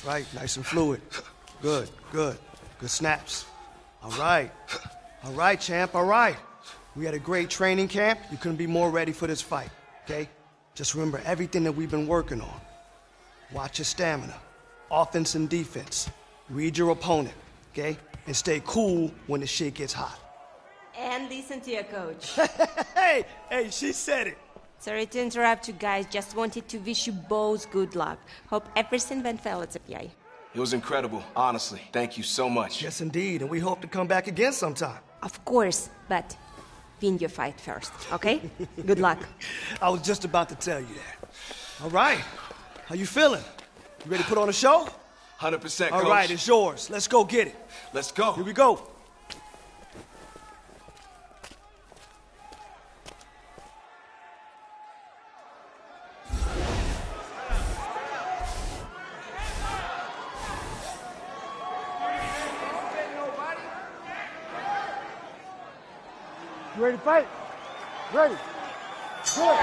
Right, nice and fluid. Good, good. Good snaps. All right. All right, champ, all right. We had a great training camp. You couldn't be more ready for this fight, okay? Just remember everything that we've been working on. Watch your stamina, offense and defense. Read your opponent, okay? And stay cool when the shit gets hot. And listen to your coach. Hey, she said it. Sorry to interrupt you guys, just wanted to wish you both good luck. Hope everything went well at the PI. It was incredible, honestly. Thank you so much. Yes, indeed, and we hope to come back again sometime. Of course, but win your fight first, okay? Good luck. I was just about to tell you that. All right, how you feeling? You ready to put on a show? 100%, Coach. All right, it's yours. Let's go get it. Let's go. Here we go. You ready to fight? Ready. Good.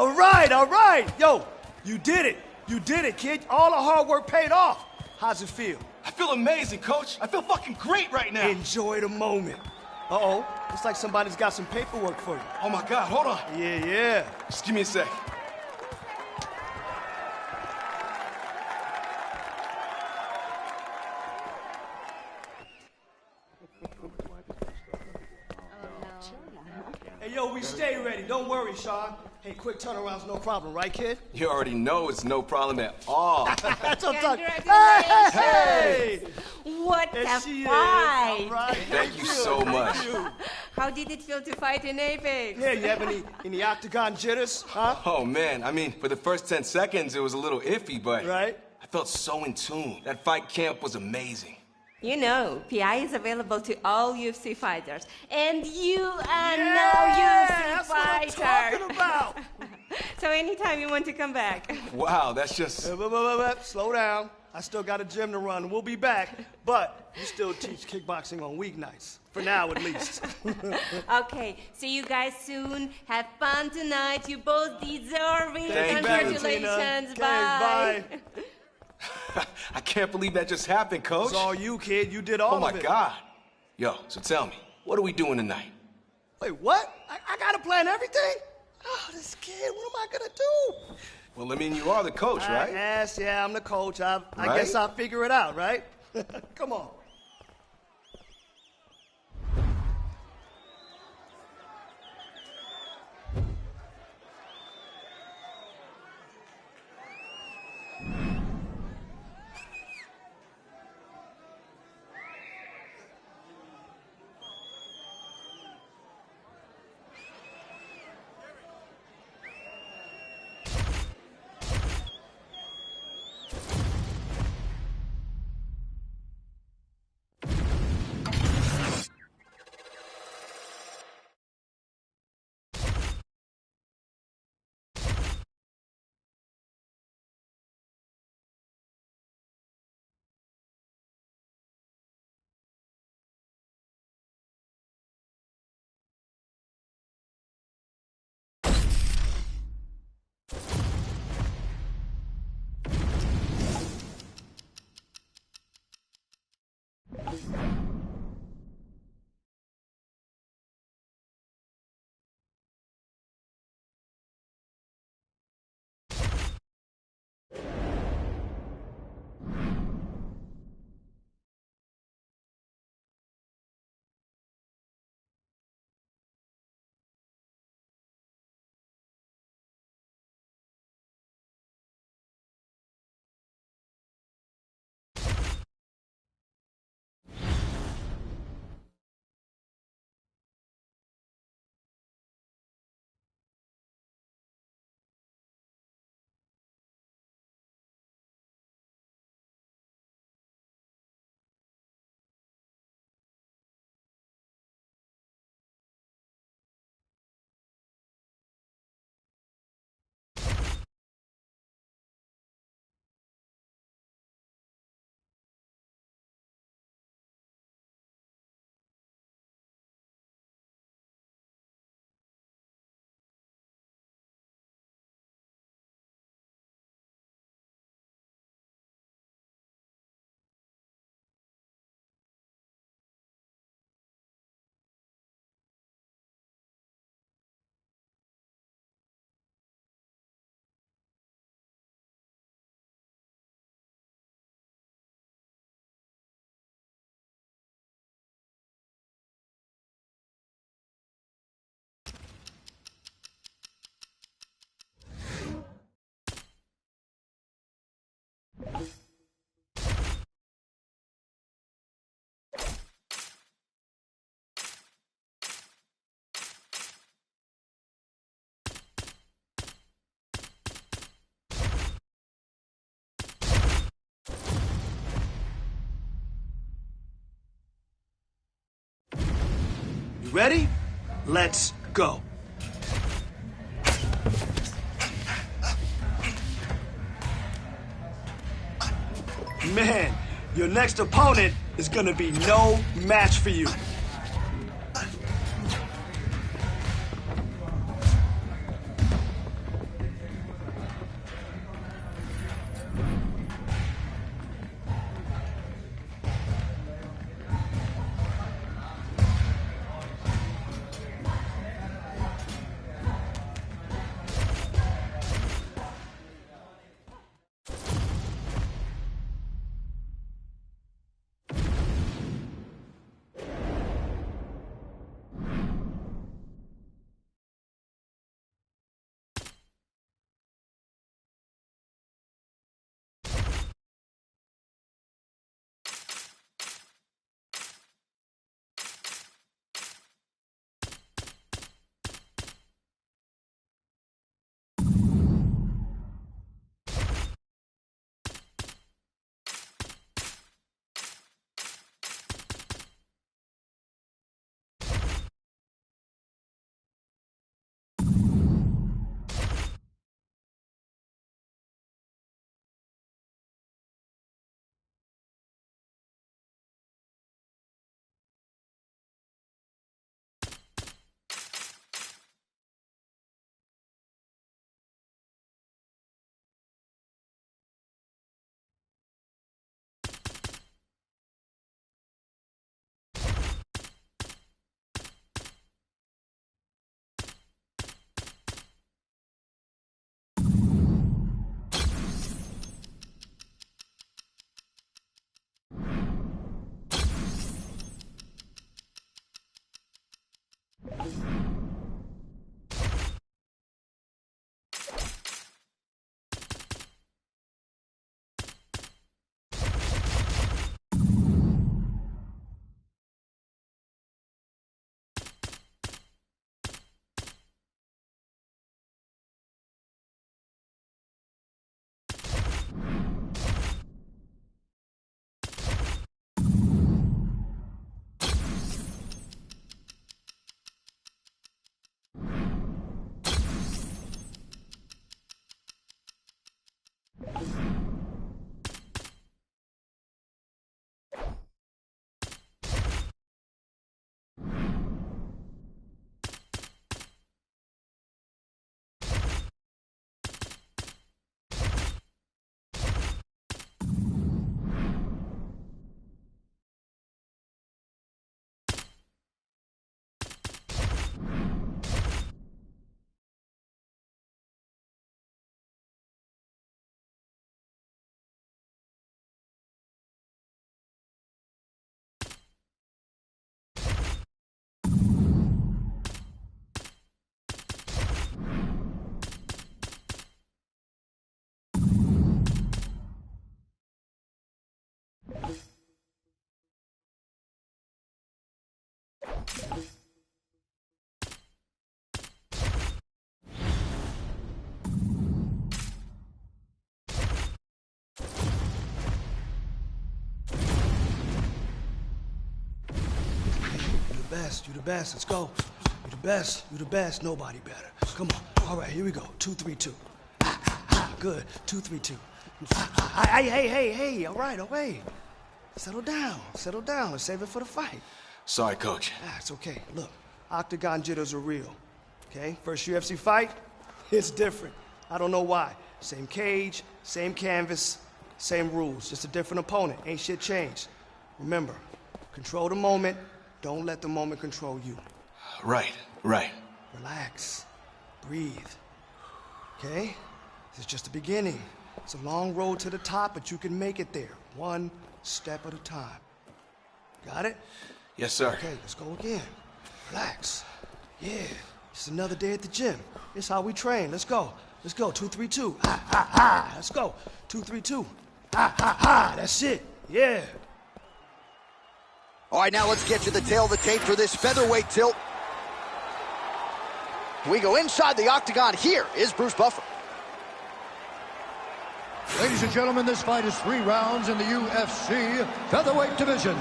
All right, all right. Yo, you did it. You did it, kid. All the hard work paid off. How's it feel? I feel amazing, Coach. I feel fucking great right now. Enjoy the moment. Uh-oh. Looks like somebody's got some paperwork for you. Oh, my God. Hold on. Yeah. Just give me a sec. Hey, yo, we stay ready. Don't worry, Sean. Hey, quick turnaround's no problem, right, kid? You already know it's no problem at all. That's what I'm talking. Congratulations! Hey! What There a she is. fight! All right. Thank you so much. Thank you. How did it feel to fight in Apex? Yeah, you have any octagon jitters, huh? Oh, man. I mean, for the first 10 seconds, it was a little iffy, but Right. I felt so in tune. That fight camp was amazing. You know, PI is available to all UFC fighters. And you are Yeah, now UFC that's fighter. what I'm talking about. So anytime you want to come back. Wow, that's just... Slow down. I still got a gym to run. We'll be back. But you still teach kickboxing on weeknights. For now, at least. Okay, see you guys soon. Have fun tonight. You both deserve it. Thank you, Congratulations. Okay, Bye. bye. I can't believe that just happened, Coach. It's all you, kid. You did all Oh, my of it. God. Yo, so tell me, what are we doing tonight? Wait, what? I gotta plan everything? Oh, this kid, what am I gonna do? Well, I mean, you are the coach, right? Yes, yeah, I'm the coach. I Right? guess I'll figure it out, right? Come on. You ready? Let's go. Man, your next opponent is gonna be no match for you. You the best, let's go. You the best, nobody better. Come on, all right, here we go. 2, 3, 2. Good, 2, 3, 2. Hey, all right. Settle down, let's save it for the fight. Sorry, Coach. It's okay, look, octagon jitters are real, okay? First UFC fight, it's different. I don't know why. Same cage, same canvas, same rules, just a different opponent, ain't shit changed. Remember, control the moment, don't let the moment control you. Right. Relax. Breathe. Okay? This is just the beginning. It's a long road to the top, but you can make it there. One step at a time. Got it? Yes, sir. Okay, let's go again. Relax. Yeah. It's another day at the gym. It's how we train. Let's go. 2, 3, 2. Let's go. 2, 3, 2. That's it. Yeah. All right, now let's get to the tail of the tape for this featherweight tilt. We go inside the octagon. Here is Bruce Buffer. Ladies and gentlemen, this fight is 3 rounds in the UFC featherweight division.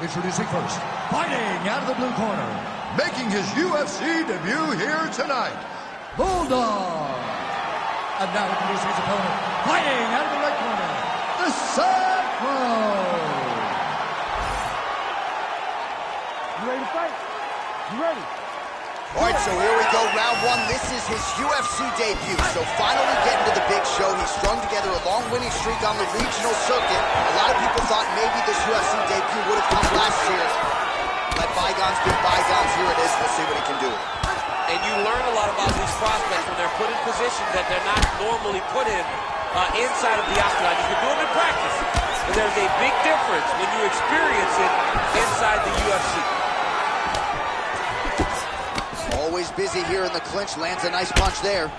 Introducing first, fighting out of the blue corner, making his UFC debut here tonight, Bulldog. And now introducing his opponent, fighting out of the red corner, the Sacro. You ready to fight? You ready? All right, so here we go, round 1. This is his UFC debut. So finally getting to the big show. He strung together a long winning streak on the regional circuit. A lot of people thought maybe this UFC debut would have come last year. Let bygones be bygones. Here it is. We'll see what he can do. And you learn a lot about these prospects when they're put in positions that they're not normally put in inside of the octagon. You can do them in practice, but there's a big difference when you experience it inside the UFC. Always busy here in the clinch. Lands a nice punch there.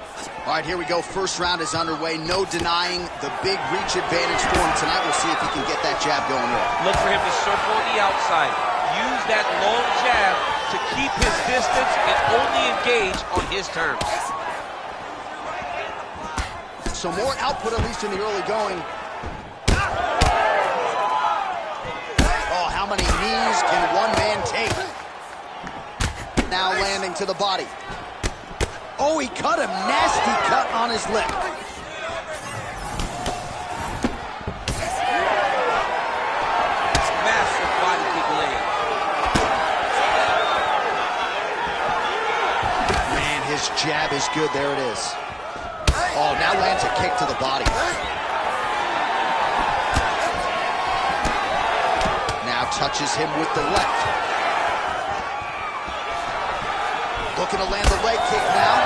All right, here we go. First round is underway. No denying the big reach advantage for him tonight. We'll see if he can get that jab going here. Look for him to circle on the outside. Use that long jab to keep his distance and only engage on his terms. So more output, at least in the early going. Oh, how many knees can one man take? Now landing to the body. Oh, he cut him. Nasty cut on his lip. Massive body kick land. Man, his jab is good. There it is. Oh, now lands a kick to the body. Now touches him with the left. Looking to land the leg kick now.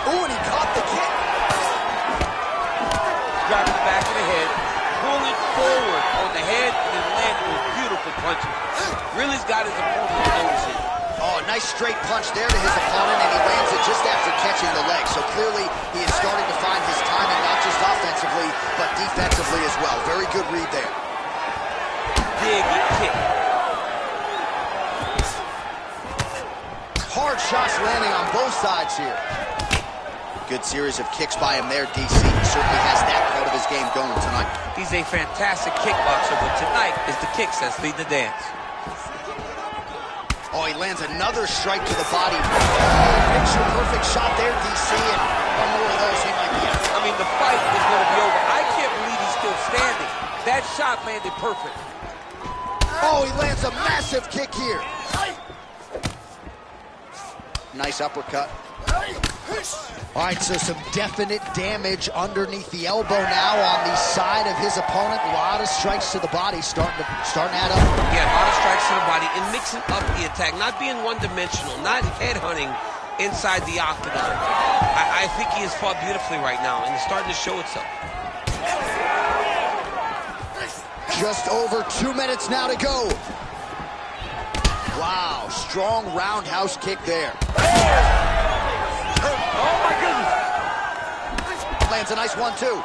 Ooh, and he caught the kick. Dropping the back of the head, pulling forward on the head, and then landing with beautiful punches. Really's got his opponent noticing. Oh, a nice straight punch there to his opponent, and he lands it just after catching the leg. So clearly, he is starting to find his timing, not just offensively, but defensively as well. Very good read there. Big kick. Hard shots landing on both sides here. Good series of kicks by him there, DC. He certainly has that part of his game going tonight. He's a fantastic kickboxer, but tonight is the kicks that's leading the dance. Oh, he lands another strike to the body. Picture perfect shot there, DC, and one more of those he might be out. I mean, the fight is going to be over. I can't believe he's still standing. That shot landed perfect. Oh, he lands a massive kick here. Nice uppercut. All right, so some definite damage underneath the elbow now on the side of his opponent. A lot of strikes to the body starting to add up. Yeah, a lot of strikes to the body and mixing up the attack, not being one-dimensional, not headhunting inside the octagon. I think he has fought beautifully right now, and it's starting to show itself. Just over 2 minutes now to go. Wow, strong roundhouse kick there. Oh, my goodness. Lands a nice 1-2.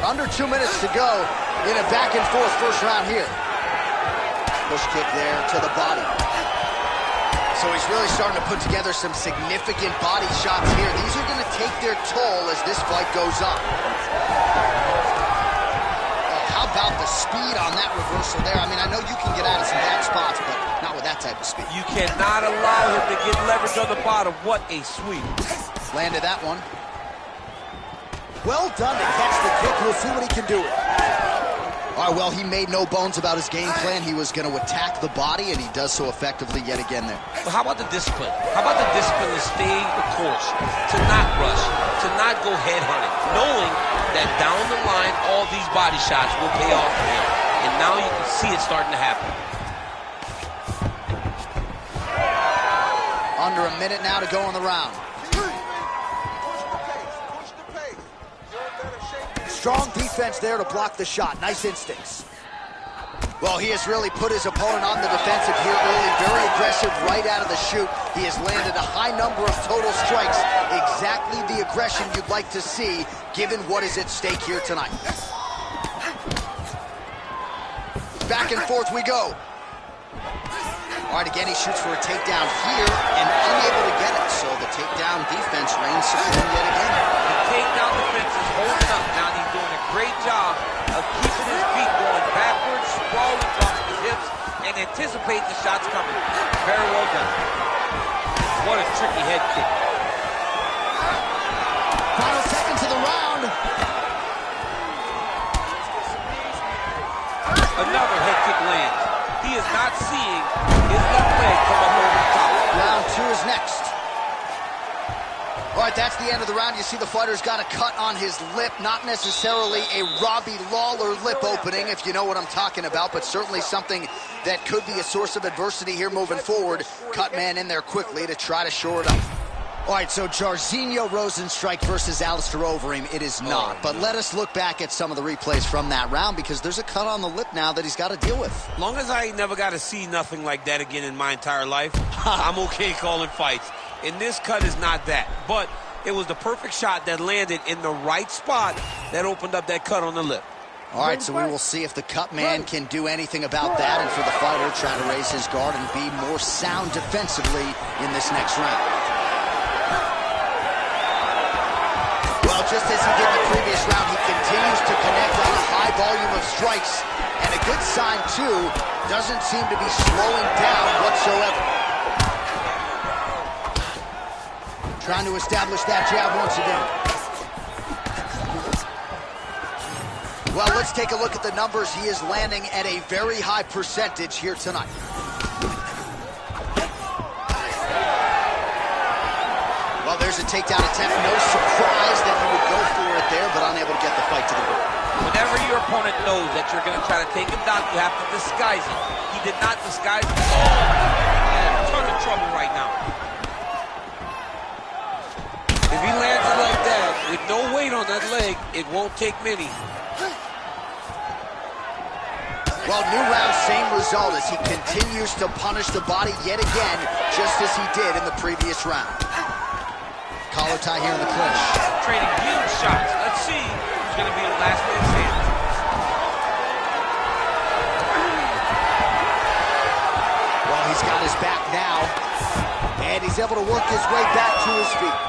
Under 2 minutes to go in a back-and-forth first round here. Push kick there to the body. So he's really starting to put together some significant body shots here. These are going to take their toll as this fight goes on. Oh, how about the speed on that reversal there? I mean, I know you can get out of some bad spots, but not with that type of speed. You cannot allow him to get leverage on the bottom. What a sweep. Landed that one. Well done to catch the kick. We'll see what he can do with it. All right, well, he made no bones about his game plan. He was going to attack the body, and he does so effectively yet again there. But how about the discipline? How about the discipline to stay the course, to not rush, to not go head hunting, knowing that down the line, all these body shots will pay off for him. And now you can see it starting to happen. Under a minute now to go in the round. Strong defense there to block the shot. Nice instincts. Well, he has really put his opponent on the defensive here early. Very aggressive right out of the chute. He has landed a high number of total strikes. Exactly the aggression you'd like to see, given what is at stake here tonight. Back and forth we go. All right, again, he shoots for a takedown here and unable to get it. So the takedown defense reigns supreme yet again. The takedown defense is holding up. Now he's doing a great job of keeping his feet going backwards, sprawling across his hips, and anticipating the shots coming. Very well done. What a tricky head kick. Final seconds of the round. Another head kick lands. He is not seeing his left leg come up over the top. Round two is next. All right, that's the end of the round. You see the fighter's got a cut on his lip. Not necessarily a Robbie Lawler lip opening, if you know what I'm talking about, but certainly something that could be a source of adversity here moving forward. Cut man in there quickly to try to shore it up. All right, so Jairzinho Rozenstruik versus Alistair Overeem. It is not, but let us look back at some of the replays from that round because there's a cut on the lip now that he's got to deal with. Long as I ain't never got to see nothing like that again in my entire life, I'm okay calling fights. And this cut is not that, but it was the perfect shot that landed in the right spot that opened up that cut on the lip. All right, so we will see if the cut man can do anything about that, and for the fighter, try to raise his guard and be more sound defensively in this next round. Well, just as he did in the previous round, he continues to connect on a high volume of strikes. And a good sign, too, doesn't seem to be slowing down whatsoever. Trying to establish that jab once again. Well, let's take a look at the numbers. He is landing at a very high percentage here tonight. Well, there's a takedown attempt. No surprise that he would go for it there, but unable to get the fight to the ground. Whenever your opponent knows that you're going to try to take him down, you have to disguise it. He did not disguise it. Oh, in a ton of trouble right now. If he lands it like that, with no weight on that leg, it won't take many. Well, new round, same result as he continues to punish the body yet again, just as he did in the previous round. Collar tie here in the clinch. Trading huge shots. Let's see who's going to be the last man standing. Well, he's got his back now, and he's able to work his way back to his feet.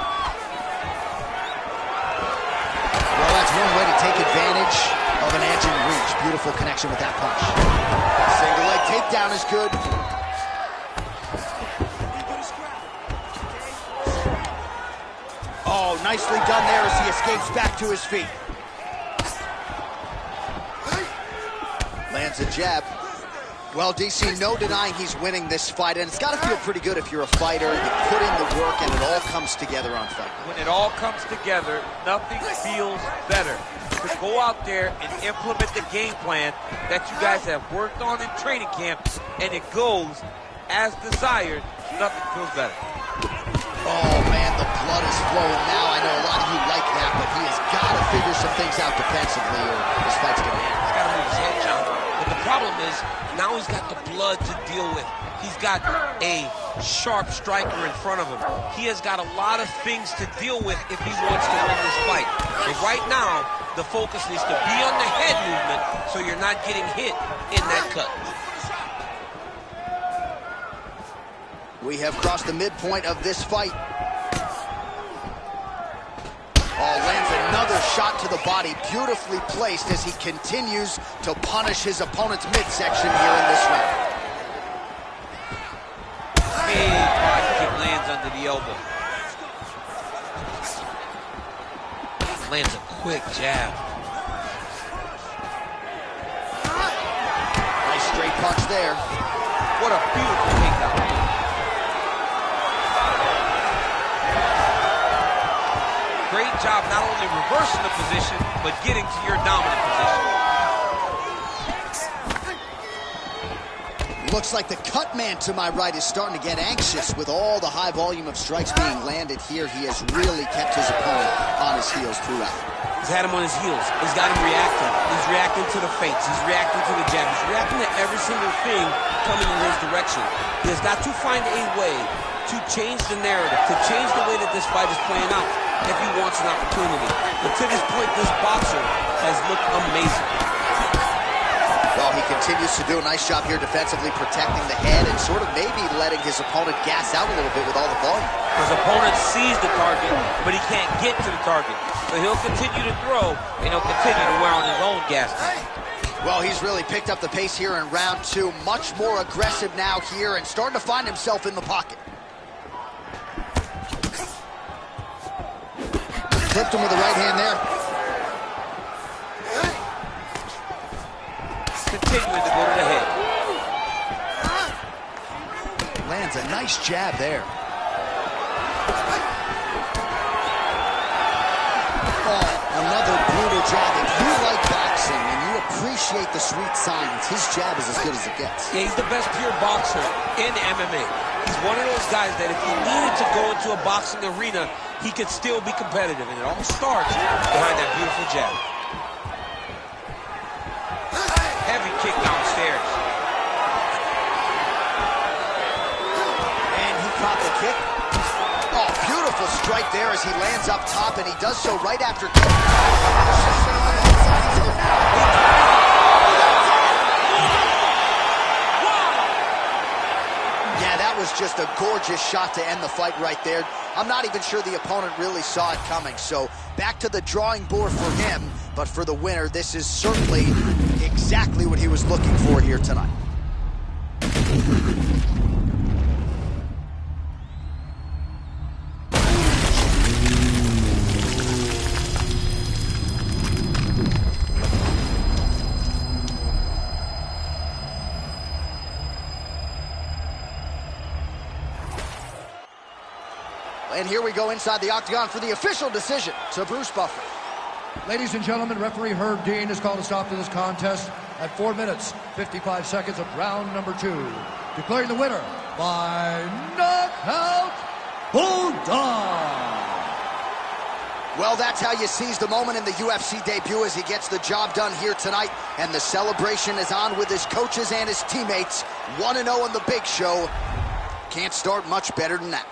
Well, that's one way to take advantage of an edge and reach. Beautiful connection with that punch. Single leg takedown is good. Oh, nicely done there as he escapes back to his feet. Lands a jab. Well, DC, no denying he's winning this fight, and it's got to feel pretty good if you're a fighter. You put in the work, and it all comes together on fight. When it all comes together, nothing feels better. To go out there and implement the game plan that you guys have worked on in training camp, and it goes as desired, nothing feels better. Oh, man, the blood is flowing now. I know a lot of you like that, but he has got to figure some things out defensively, or this fight's going to end. He's got to move his head, John. But the problem is, now he's got the blood to deal with. He's got a sharp striker in front of him. He has got a lot of things to deal with if he wants to win this fight. But right now, the focus needs to be on the head movement so you're not getting hit in that cut. We have crossed the midpoint of this fight. Oh, lands another shot to the body, beautifully placed as he continues to punish his opponent's midsection here in this round. Big body kick lands under the elbow. Lands a quick jab. Nice straight punch there. What a beautiful takedown. Great job not only reversing the position, but getting to your dominant position. Looks like the cut man to my right is starting to get anxious with all the high volume of strikes being landed here. He has really kept his opponent on his heels throughout. He's had him on his heels. He's got him reacting. He's reacting to the feints. He's reacting to the jab. He's reacting to every single thing coming in his direction. He has got to find a way to change the narrative, to change the way that this fight is playing out if he wants an opportunity. But to this point, this boxer has looked amazing. Well, he continues to do a nice job here defensively, protecting the head and sort of maybe letting his opponent gas out a little bit with all the volume. His opponent sees the target, but he can't get to the target. So he'll continue to throw, and he'll continue to wear on his own gas tank. Well, he's really picked up the pace here in round two. Much more aggressive now here and starting to find himself in the pocket. Clipped him with the right hand there. Continuing to go to the head. Lands a nice jab there. Oh, another brutal jab. If you like boxing and you appreciate the sweet science, his jab is as good as it gets. Yeah, he's the best pure boxer in MMA. He's one of those guys that if he needed to go into a boxing arena, he could still be competitive, and it all starts behind that beautiful jab. Heavy kick downstairs. And he caught the kick. Oh, beautiful strike there as he lands up top, and he does so right after. Yeah, that was just a gorgeous shot to end the fight right there. I'm not even sure the opponent really saw it coming. So back to the drawing board for him. But for the winner, this is certainly exactly what he was looking for here tonight. And here we go inside the octagon for the official decision to Bruce Buffer. Ladies and gentlemen, referee Herb Dean has called a stop to this contest at 4 minutes, 55 seconds of round number 2. Declaring the winner by knockout, Bulldog. Well, that's how you seize the moment in the UFC debut as he gets the job done here tonight. And the celebration is on with his coaches and his teammates. 1-0 on the big show. Can't start much better than that.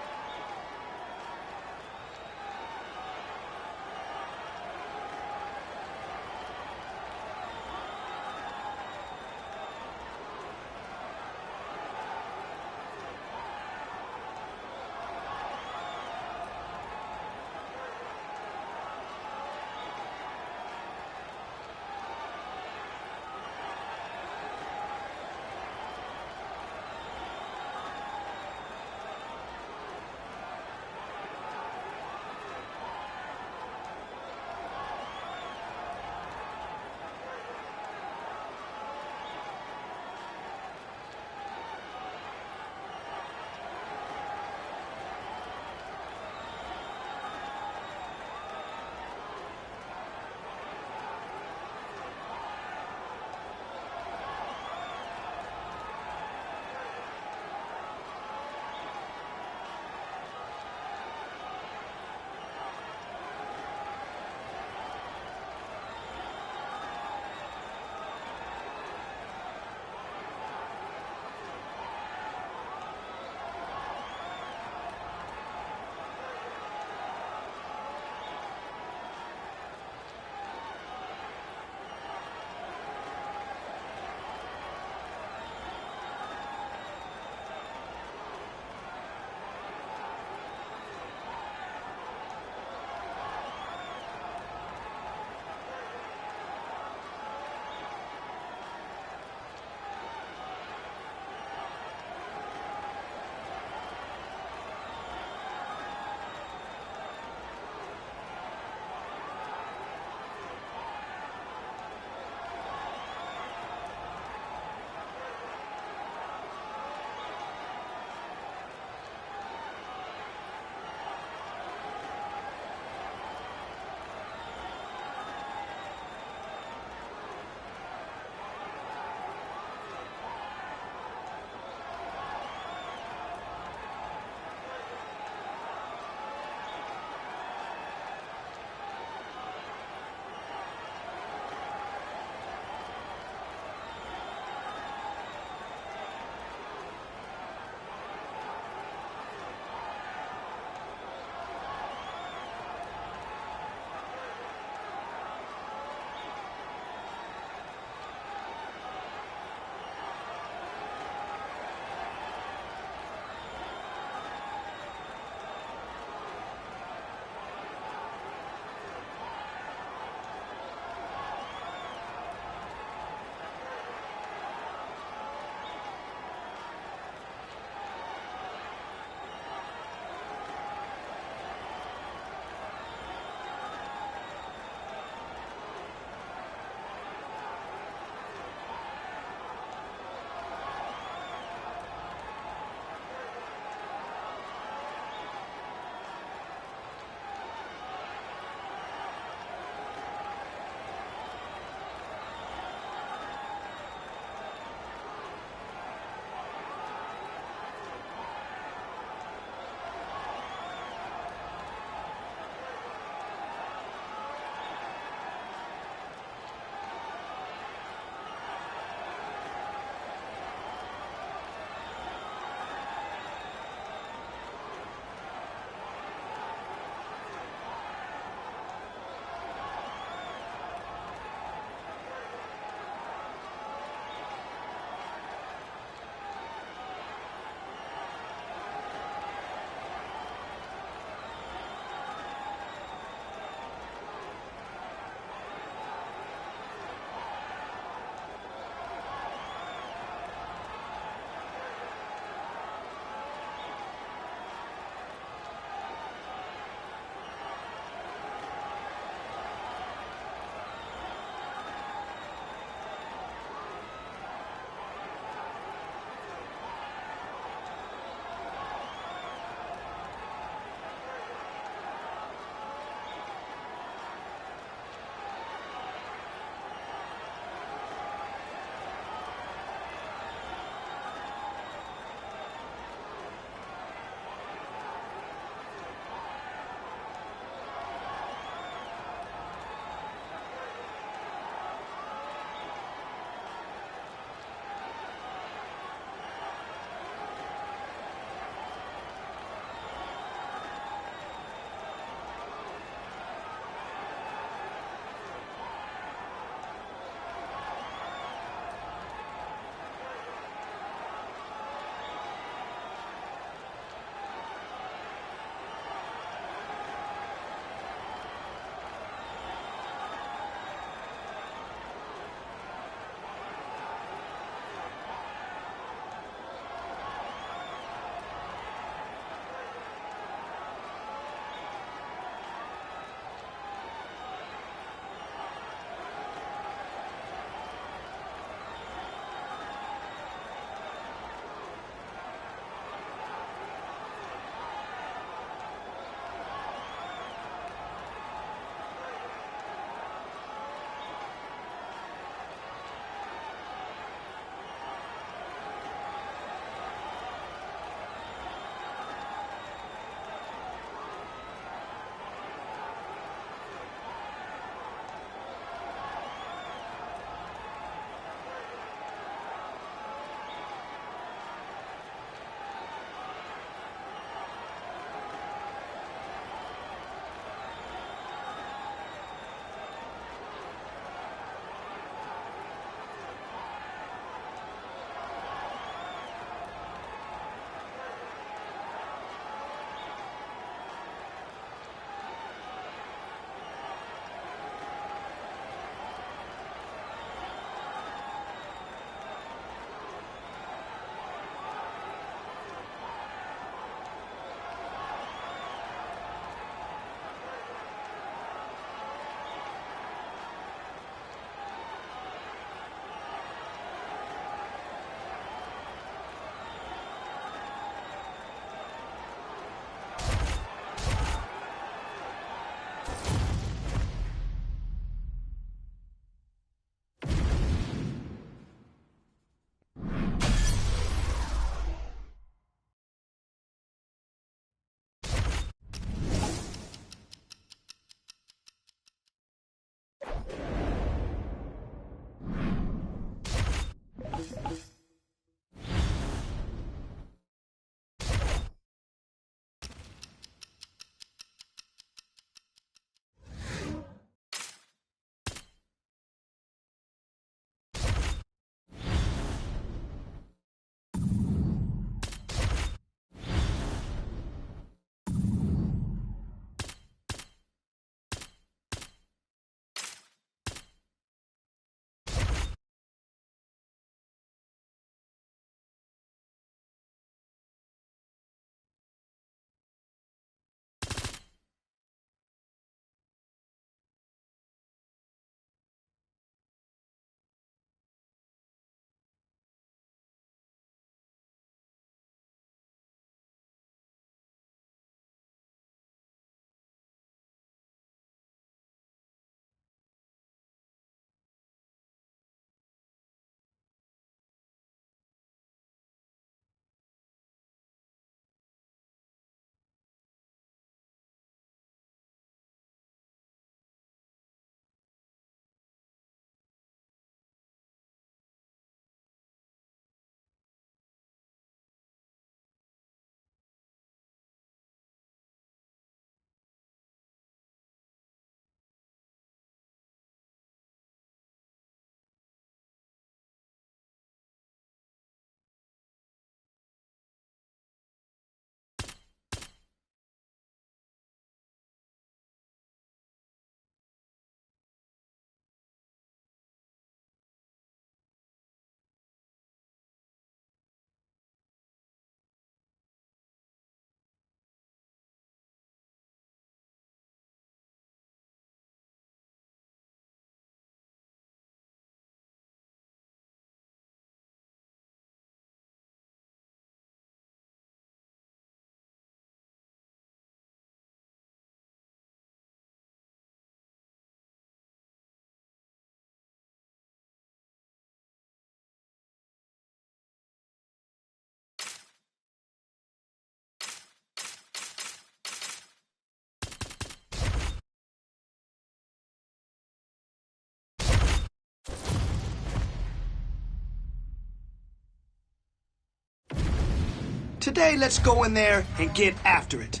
Today, let's go in there and get after it.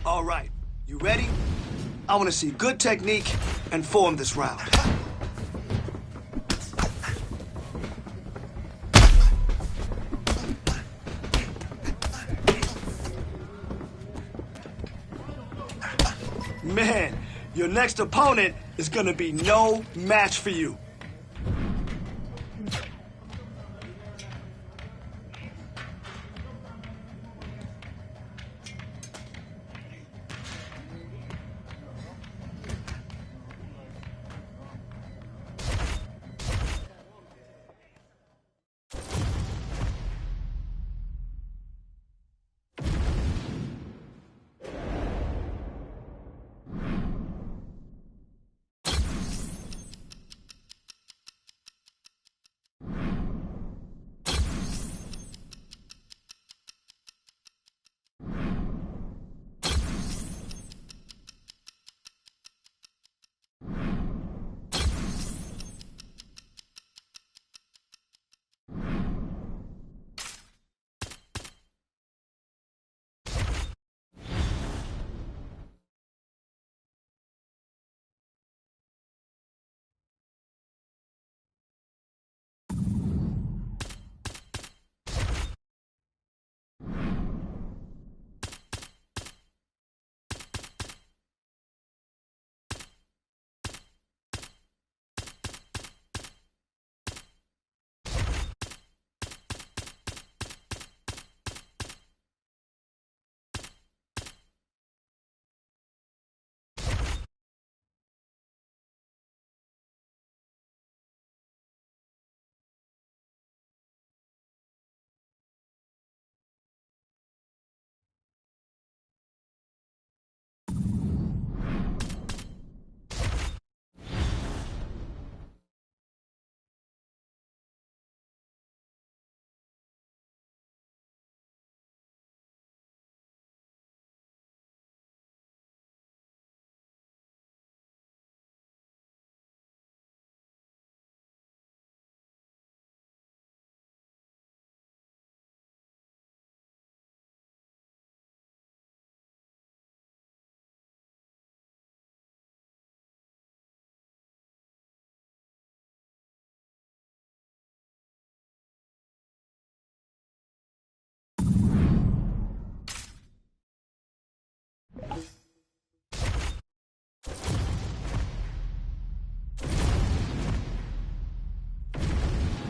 All right, you ready? I want to see good technique and form this round. Man, your next opponent is gonna be no match for you.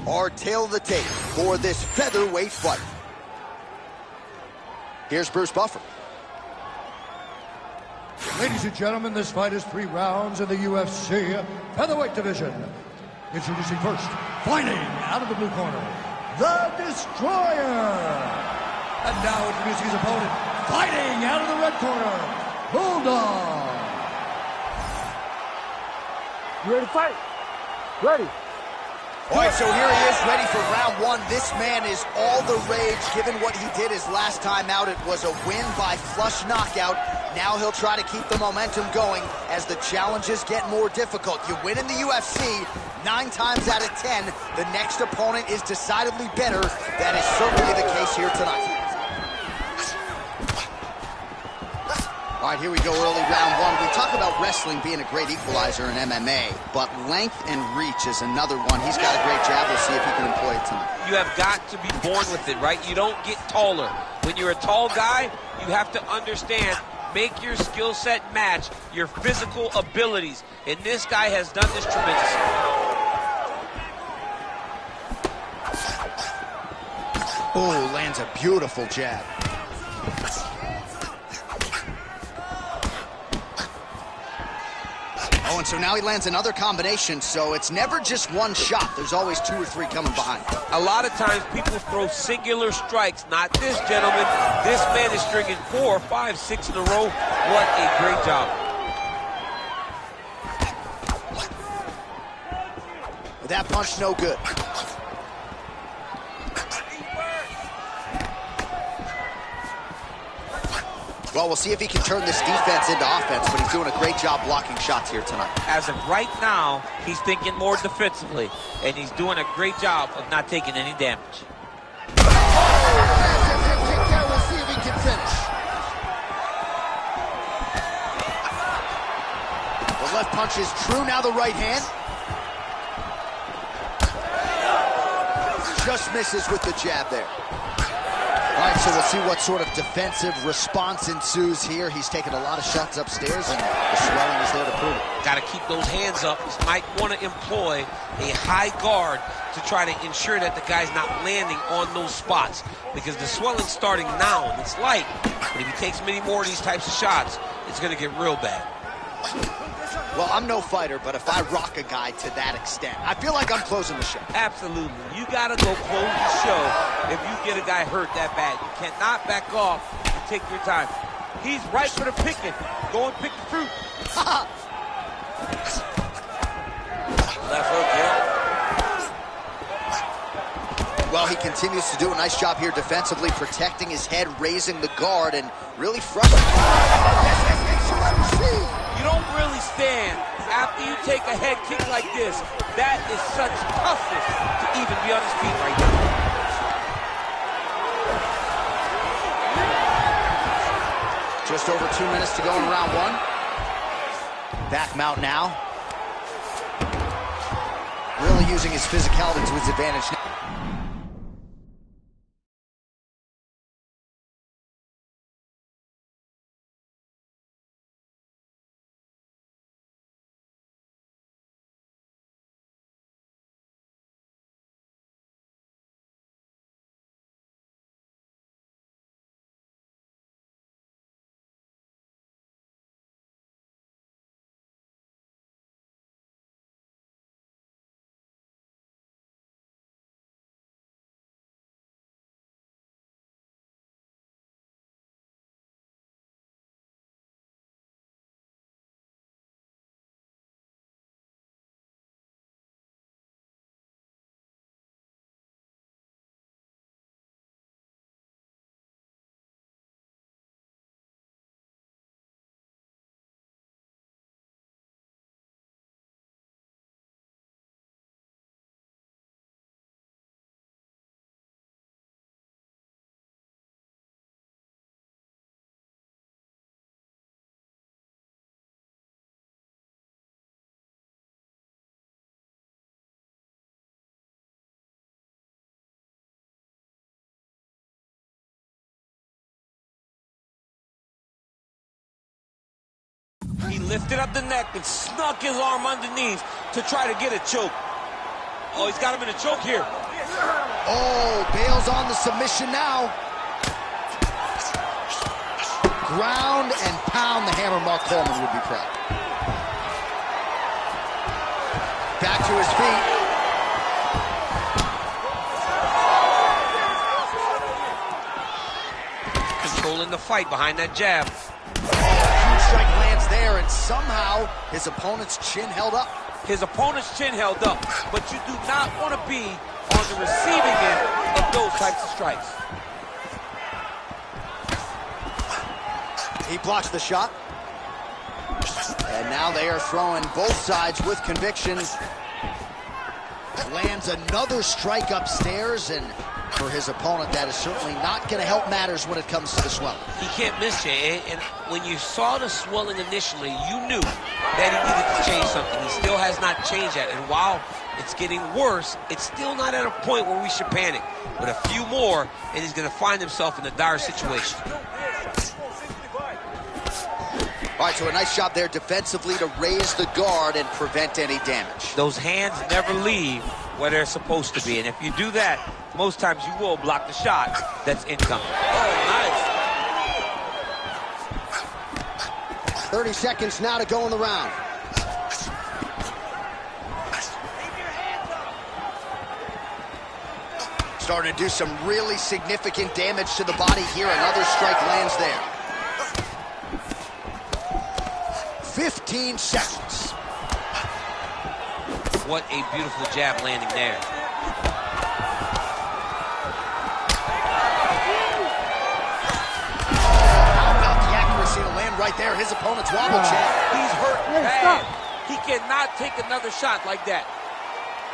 our tail of the tape for this featherweight fight. Here's Bruce Buffer. Ladies and gentlemen, this fight is 3 rounds in the UFC featherweight division. Introducing first, fighting out of the blue corner, the Destroyer. And now introducing his opponent, fighting out of the red corner, Bulldog. You ready to fight? Ready. All right, so here he is, ready for round 1. This man is all the rage, given what he did his last time out. It was a win by flush knockout. Now he'll try to keep the momentum going as the challenges get more difficult. You win in the UFC, 9 times out of 10. The next opponent is decidedly better. That is certainly the case here tonight. All right, here we go, early round 1. We talk about wrestling being a great equalizer in MMA, but length and reach is another one. He's got a great jab. We'll see if he can employ it tonight. You have got to be born with it, right? You don't get taller. When you're a tall guy, you have to understand, make your skill set match your physical abilities. And this guy has done this tremendously. Oh, lands a beautiful jab. Oh, and so now he lands another combination, so it's never just one shot. There's always 2 or 3 coming behind. A lot of times people throw singular strikes. Not this gentleman. This man is stringing 4, 5, 6 in a row. What a great job. That punch no good. Well, we'll see if he can turn this defense into offense, but he's doing a great job blocking shots here tonight. As of right now, he's thinking more defensively, and he's doing a great job of not taking any damage. We'll see if he can finish. The left punch is true, now the right hand. Just misses with the jab there. All right, so we'll see what sort of defensive response ensues here. He's taken a lot of shots upstairs, and the swelling is there to prove it. Got to keep those hands up. He might want to employ a high guard to try to ensure that the guy's not landing on those spots, because the swelling's starting now, and it's light. But if he takes many more of these types of shots, it's going to get real bad. Well, I'm no fighter, but if I rock a guy to that extent, I feel like I'm closing the show. Absolutely. You got to go close the show if you get a guy hurt that bad. You cannot back off and take your time. He's right for the picking. Go and pick the fruit. Left hook, yeah. Well, he continues to do a nice job here defensively, protecting his head, raising the guard, and really frustrating. You don't really stand after you take a head kick like this. That is such toughness to even be on his feet right now. Just over 2 minutes to go in round 1. Back mount now. Really using his physicality to his advantage now. He lifted up the neck and snuck his arm underneath to try to get a choke. Oh, he's got him in a choke here. Oh, Bale's on the submission now. Ground and pound, the hammer. Mark Coleman would be proud. Back to his feet. Controlling the fight behind that jab. Huge strike lands there, and somehow his opponent's chin held up. His opponent's chin held up, but you do not want to be on the receiving end of those types of strikes. He blocks the shot. And now they are throwing both sides with conviction. Lands another strike upstairs, and for his opponent, that is certainly not going to help matters when it comes to the swelling. He can't miss, Jay, and when you saw the swelling initially, you knew that he needed to change something. He still has not changed that, and while it's getting worse, it's still not at a point where we should panic. But a few more, and he's going to find himself in a dire situation. All right, so a nice job there defensively to raise the guard and prevent any damage. Those hands never leave where they're supposed to be, and if you do that, most times you will block the shot that's incoming. Oh, nice. 30 seconds now to go in the round. Starting to do some really significant damage to the body here. Another strike lands there. 15 seconds. What a beautiful jab landing there. How about the accuracy to land right there? His opponent's wobble jab. He's hurt bad. He cannot take another shot like that.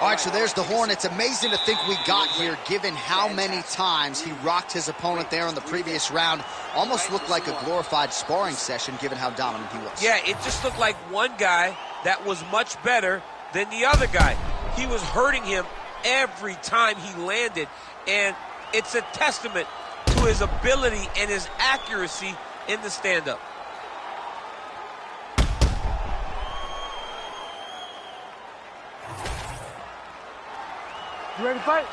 All right, so there's the horn. It's amazing to think we got here, given how many times he rocked his opponent there in the previous round. Almost looked like a glorified sparring session, given how dominant he was. Yeah, it just looked like one guy that was much better than the other guy. He was hurting him every time he landed, and it's a testament to his ability and his accuracy in the stand-up. You ready to fight?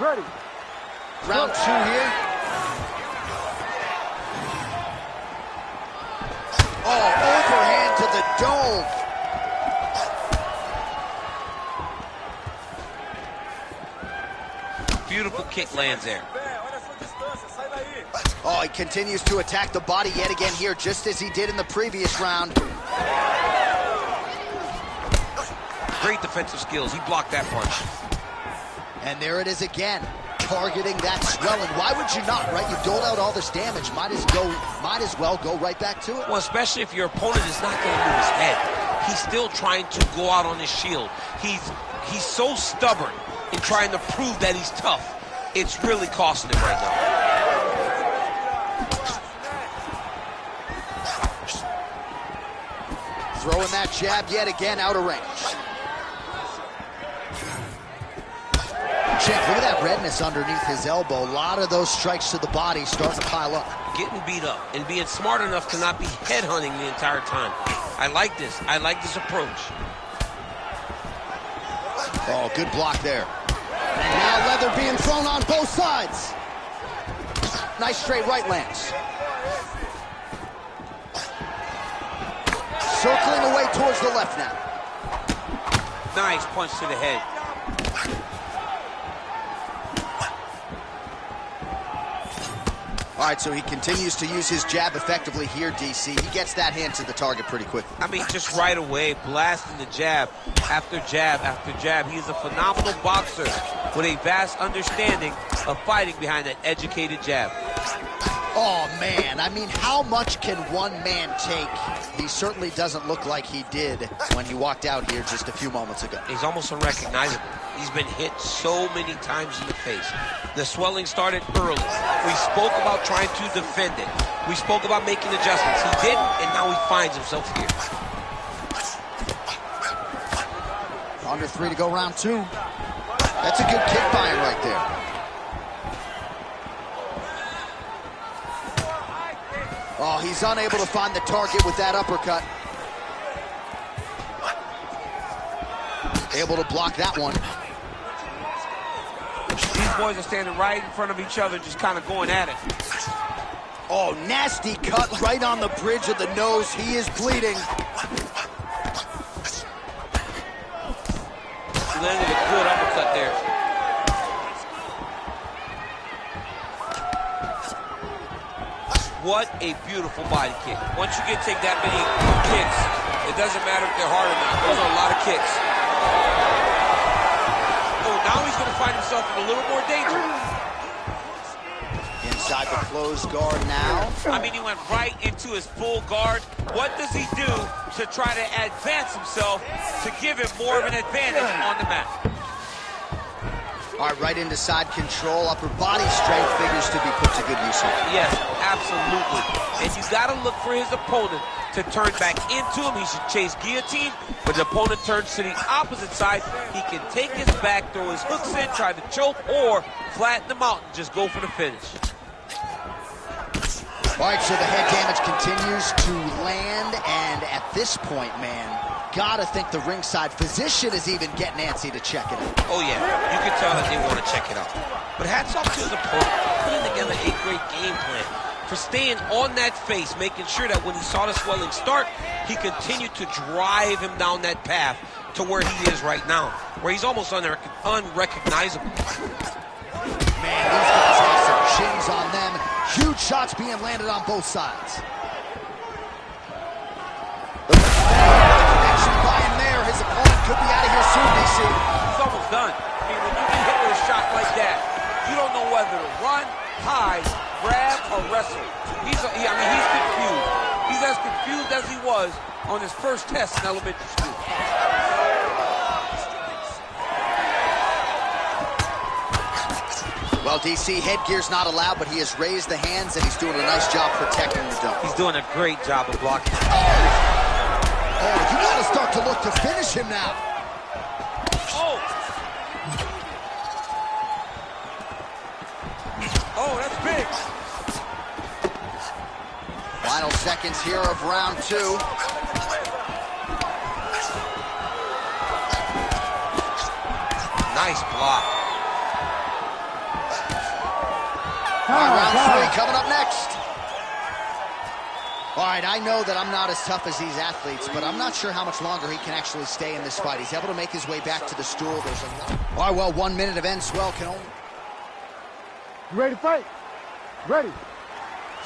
Ready. Round two here. Oh, overhand to the dome. Beautiful kick lands there. Oh, he continues to attack the body yet again here, just as he did in the previous round. Great defensive skills. He blocked that punch. And there it is again, targeting that swelling. Why would you not, right? You doled out all this damage. Might as well go right back to it. Well, especially if your opponent is not going to move his head. He's still trying to go out on his shield. He's so stubborn in trying to prove that he's tough. It's really costing him right now. Throwing that jab yet again out of range. Check, look at that redness underneath his elbow. A lot of those strikes to the body starting to pile up. Getting beat up and being smart enough to not be headhunting the entire time. I like this. I like this approach. Oh, good block there. And now leather being thrown on both sides. Nice straight right lands. Circling away towards the left now. Nice punch to the head. All right, so he continues to use his jab effectively here, DC. He gets that hand to the target pretty quickly. I mean, just right away, blasting the jab after jab after jab. He's a phenomenal boxer with a vast understanding of fighting behind that educated jab. Oh, man. I mean, how much can one man take? He certainly doesn't look like he did when he walked out here just a few moments ago. He's almost unrecognizable. He's been hit so many times in the face. The swelling started early. We spoke about trying to defend it. We spoke about making adjustments. He didn't, and now he finds himself here. Under 3 to go, round 2. That's a good kick by him right there. Oh, he's unable to find the target with that uppercut. Able to block that one. These boys are standing right in front of each other, just kind of going at it. Oh, nasty cut right on the bridge of the nose. He is bleeding. He landed a good uppercut there. What a beautiful body kick. Once you take that many kicks, it doesn't matter if they're hard or not. Those are a lot of kicks. Oh, now he's going to find himself in a little more danger. Inside the closed guard now. I mean, he went right into his full guard. What does he do to try to advance himself to give him more of an advantage on the mat? All right, right into side control. Upper body strength figures to be put to good use here. Yes, absolutely. And you got to look for his opponent to turn back into him. He should chase guillotine, but the opponent turns to the opposite side. He can take his back, throw his hooks in, try to choke, or flatten him out and just go for the finish. All right, so the head damage continues to land, and at this point, man, gotta think the ringside physician is even getting antsy to check it out. Oh yeah, you can tell that they want to check it out. But hats off to his opponent for putting together a great game plan, for staying on that face, making sure that when he saw the swelling start, he continued to drive him down that path to where he is right now, where he's almost unrecognizable. Man, these guys have some chins on them. Huge shots being landed on both sides. His opponent could be out of here soon, DC. He's almost done. I mean, when you get hit with a shot like that, you don't know whether to run, hide, grab, or wrestle. He's confused. He's as confused as he was on his first test in elementary school. Well, DC, headgear's not allowed, but he has raised the hands, and he's doing a nice job protecting the dome. He's doing a great job of blocking. Oh, you gotta start to look to finish him now. Oh! Oh, that's big. Final seconds here of round 2. Nice block. All right, round 3 coming up next. All right, I know that I'm not as tough as these athletes, but I'm not sure how much longer he can actually stay in this fight. He's able to make his way back to the stool. There's a lot. All right, well, 1 minute of end swell can only... You ready to fight? Ready.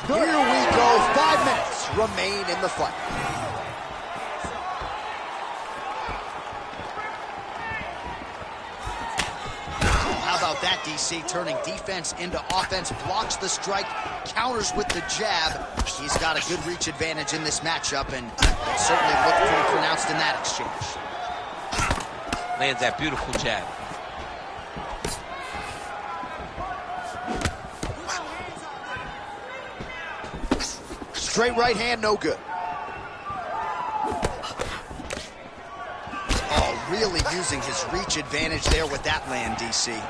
Here we go. 5 minutes remain in the fight. How about that, DC? Turning defense into offense, blocks the strike, counters with the jab. He's got a good reach advantage in this matchup, and it certainly looked pretty pronounced in that exchange. Lands that beautiful jab. Straight right hand, no good. Oh, really using his reach advantage there with that land, DC.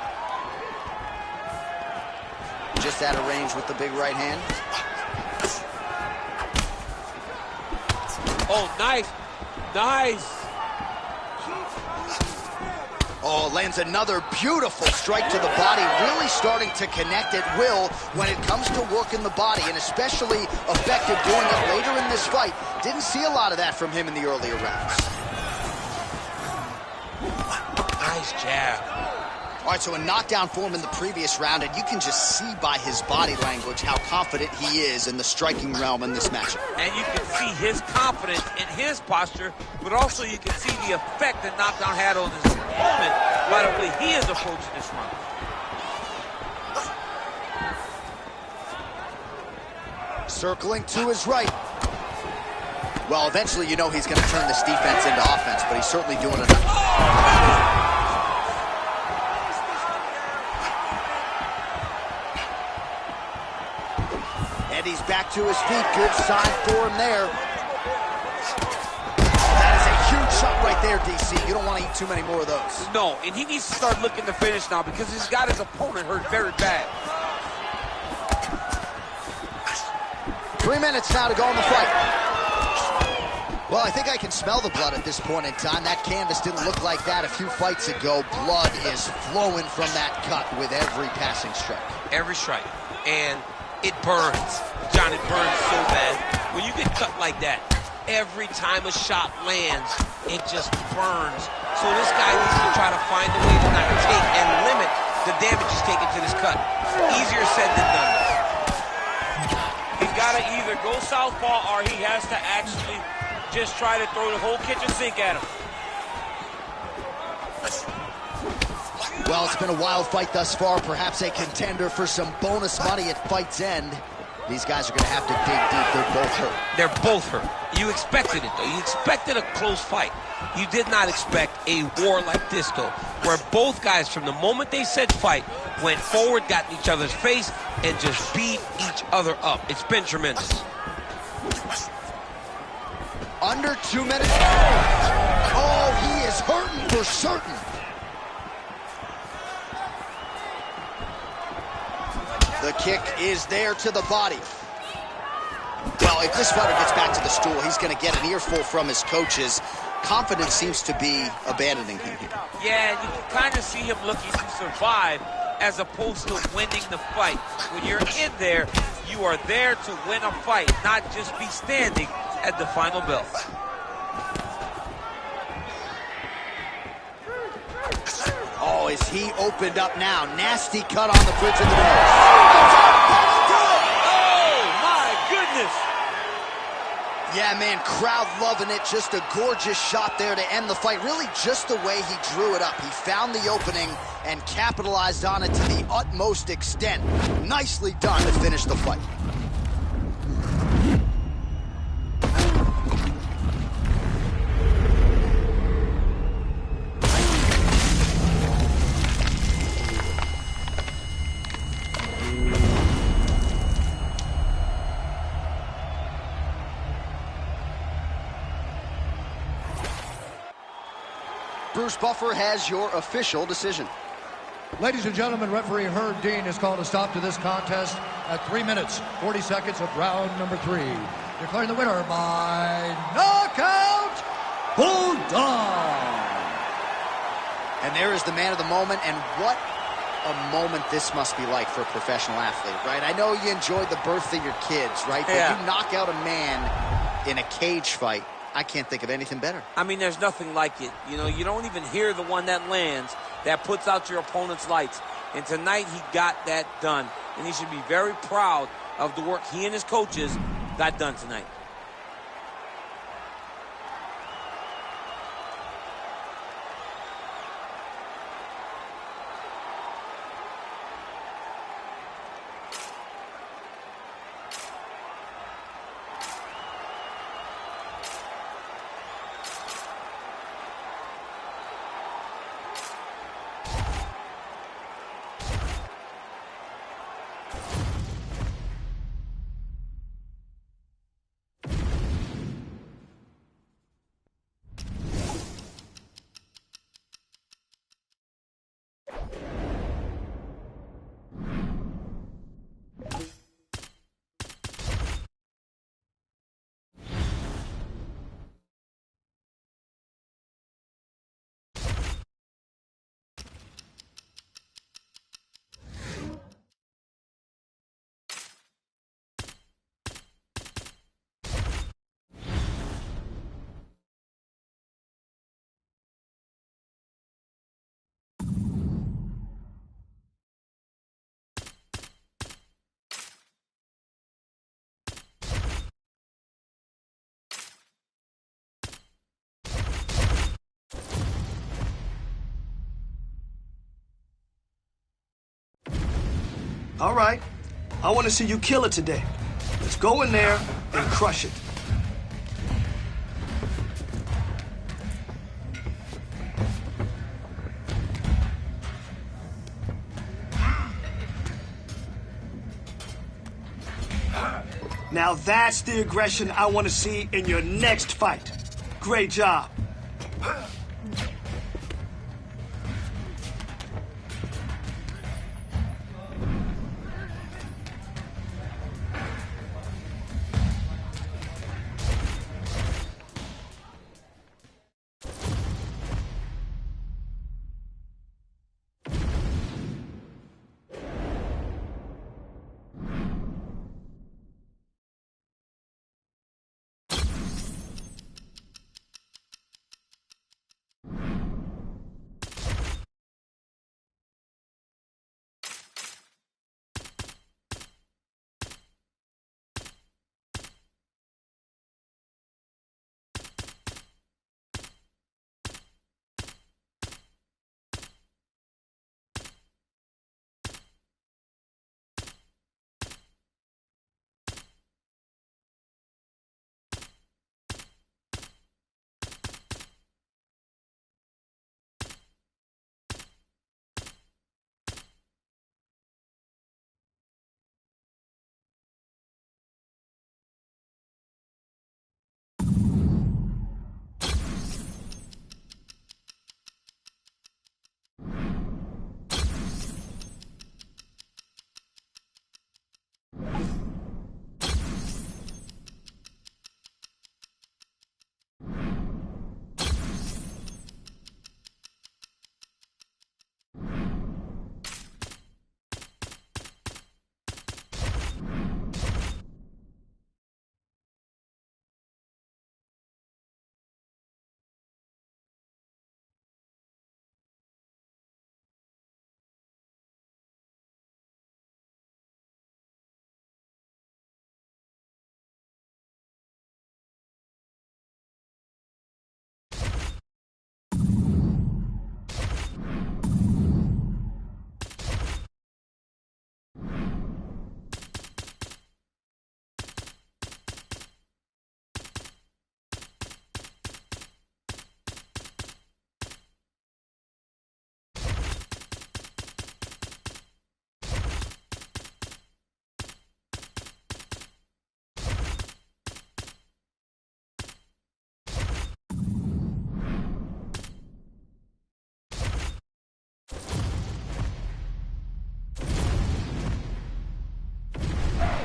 Just out of range with the big right hand. Oh, nice. Nice. Oh, lands another beautiful strike to the body, really starting to connect at will when it comes to working the body, and especially effective doing it later in this fight. Didn't see a lot of that from him in the earlier rounds. Nice jab. All right, so a knockdown for him in the previous round, and you can just see by his body language how confident he is in the striking realm in this matchup. And you can see his confidence in his posture, but also you can see the effect that knockdown had on his opponent by the way he is approaching this round. Circling to his right. Well, eventually you know he's going to turn this defense into offense, but he's certainly doing it. And he's back to his feet. Good sign for him there. That is a huge shot right there, DC. You don't want to eat too many more of those. No, and he needs to start looking to finish now because he's got his opponent hurt very bad. 3 minutes now to go in the fight. Well, I think I can smell the blood at this point in time. That canvas didn't look like that a few fights ago. Blood is flowing from that cut with every passing strike. Every strike. And it burns. John, it burns so bad. When you get cut like that, every time a shot lands, it just burns. So this guy needs to try to find a way to not take and limit the damage he's taken to this cut. Easier said than done. He's got to either go southpaw or he has to actually just try to throw the whole kitchen sink at him. Well, it's been a wild fight thus far. Perhaps a contender for some bonus money at fight's end. These guys are going to have to dig deep. They're both hurt. They're both hurt. You expected it, though. You expected a close fight. You did not expect a war like this, though, where both guys, from the moment they said fight, went forward, got in each other's face, and just beat each other up. It's been tremendous. Under 2 minutes. Oh, he is hurting for certain. The kick is there to the body. Well, if this fighter gets back to the stool, he's going to get an earful from his coaches. Confidence seems to be abandoning him here. Yeah, you can kind of see him looking to survive as opposed to winning the fight. When you're in there, you are there to win a fight, not just be standing at the final bell. Oh, is he opened up now? Nasty cut on the bridge of the nose. Oh, my goodness. Yeah, man, crowd loving it. Just a gorgeous shot there to end the fight. Really just the way he drew it up. He found the opening and capitalized on it to the utmost extent. Nicely done to finish the fight. Bruce Buffer has your official decision. Ladies and gentlemen, referee Herb Dean has called a stop to this contest at 3 minutes, 40 seconds of round number 3. Declaring the winner by knockout, Bulldog. And there is the man of the moment, and what a moment this must be like for a professional athlete, right? I know you enjoyed the birth of your kids, right? Yeah. But you knock out a man in a cage fight. I can't think of anything better. I mean, there's nothing like it. You know, you don't even hear the one that lands, that puts out your opponent's lights. And tonight he got that done. And he should be very proud of the work he and his coaches got done tonight. All right. I want to see you kill it today. Let's go in there and crush it. Now that's the aggression I want to see in your next fight. Great job.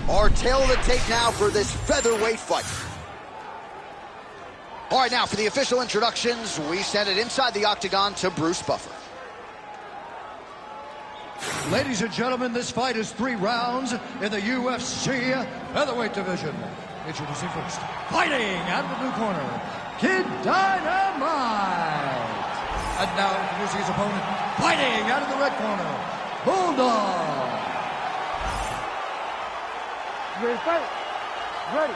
Our tale of the tape now for this featherweight fight. All right, now for the official introductions, we send it inside the octagon to Bruce Buffer. Ladies and gentlemen, this fight is 3 rounds in the UFC featherweight division. Introducing first, fighting out of the blue corner, Kid Dynamite. And now introducing his opponent, fighting out of the red corner, Bulldog. You ready to fight? Ready.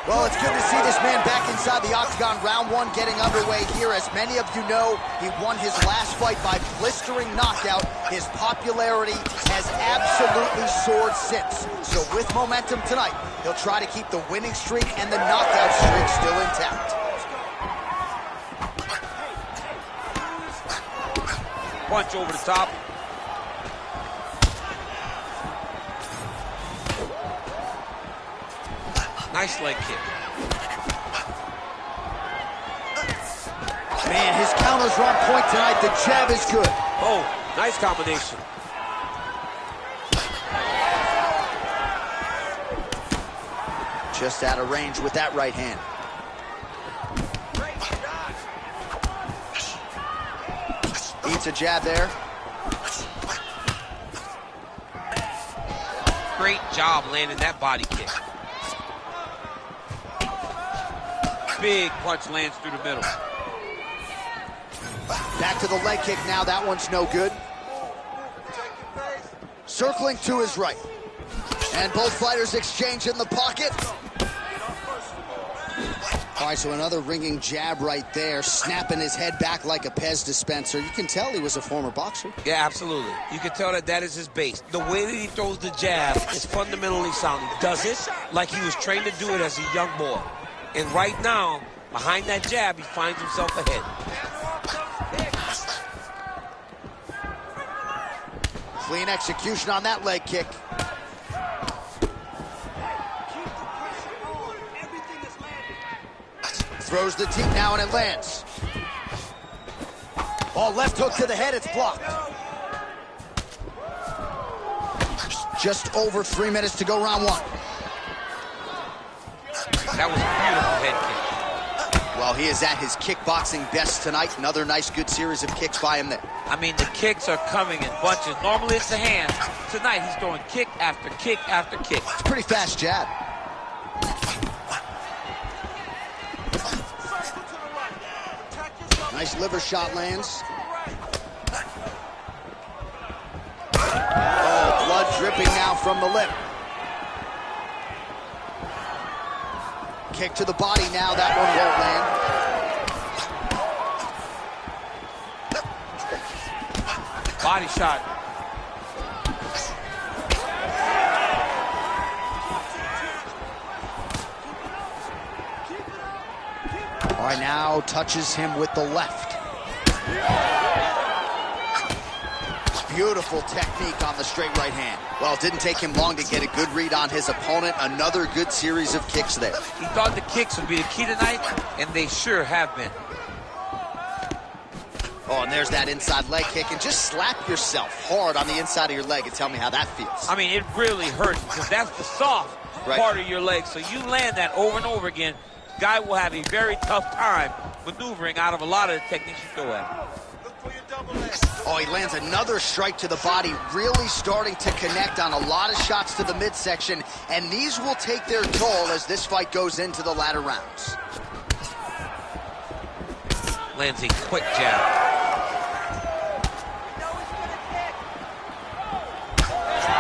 Well, it's good to see this man back inside the octagon. Round 1 getting underway here. As many of you know, he won his last fight by blistering knockout. His popularity has absolutely soared since. So with momentum tonight, he'll try to keep the winning streak and the knockout streak still intact. Punch over the top. Nice leg kick. Man, his counters are on point tonight. The jab is good. Oh, nice combination. Just out of range with that right hand. Eats a jab there. Great job landing that body kick. Big punch lands through the middle. Back to the leg kick now. That one's no good. Circling to his right. And both fighters exchange in the pocket. All right, so another ringing jab right there, snapping his head back like a Pez dispenser. You can tell he was a former boxer. Yeah, absolutely. You can tell that that is his base. The way that he throws the jab is fundamentally sound. He does it like he was trained to do it as a young boy. And right now, behind that jab, he finds himself ahead. Clean execution on that leg kick. Throws the teep now and it lands. Oh, left hook to the head, it's blocked. Just over 3 minutes to go, round 1. That was a beautiful head kick. Well, he is at his kickboxing best tonight. Another nice, good series of kicks by him there. I mean, the kicks are coming in bunches. Normally it's the hands. Tonight he's throwing kick after kick after kick. It's a pretty fast jab. Nice liver shot lands. Oh, blood dripping now from the lip. Kick to the body now. That one won't land. Body shot. All right, now touches him with the left. Beautiful technique on the straight right hand. Well, it didn't take him long to get a good read on his opponent. Another good series of kicks there. He thought the kicks would be the key tonight, and they sure have been. Oh, and there's that inside leg kick. And just slap yourself hard on the inside of your leg and tell me how that feels. I mean, it really hurts because that's the soft part of your leg. So you land that over and over again, guy will have a very tough time maneuvering out of a lot of the techniques you throw at him. Oh, he lands another strike to the body, really starting to connect on a lot of shots to the midsection, and these will take their toll as this fight goes into the latter rounds. Lands a quick jab.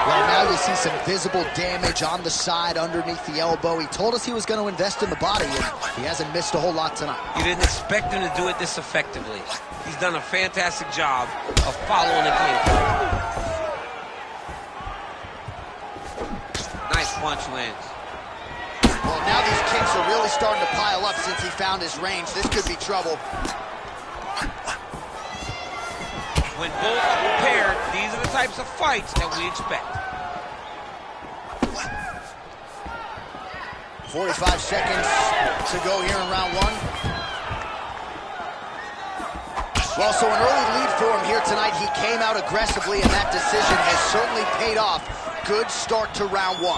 Well, now you see some visible damage on the side underneath the elbow. He told us he was going to invest in the body, and he hasn't missed a whole lot tonight. You didn't expect him to do it this effectively. He's done a fantastic job of following the game plan. Nice punch lands. Well, now these kicks are really starting to pile up since he found his range. This could be trouble. When both are prepared, these are the types of fights that we expect. 45 seconds to go here in round 1. Well, so an early lead for him here tonight. He came out aggressively, and that decision has certainly paid off. good start to round one.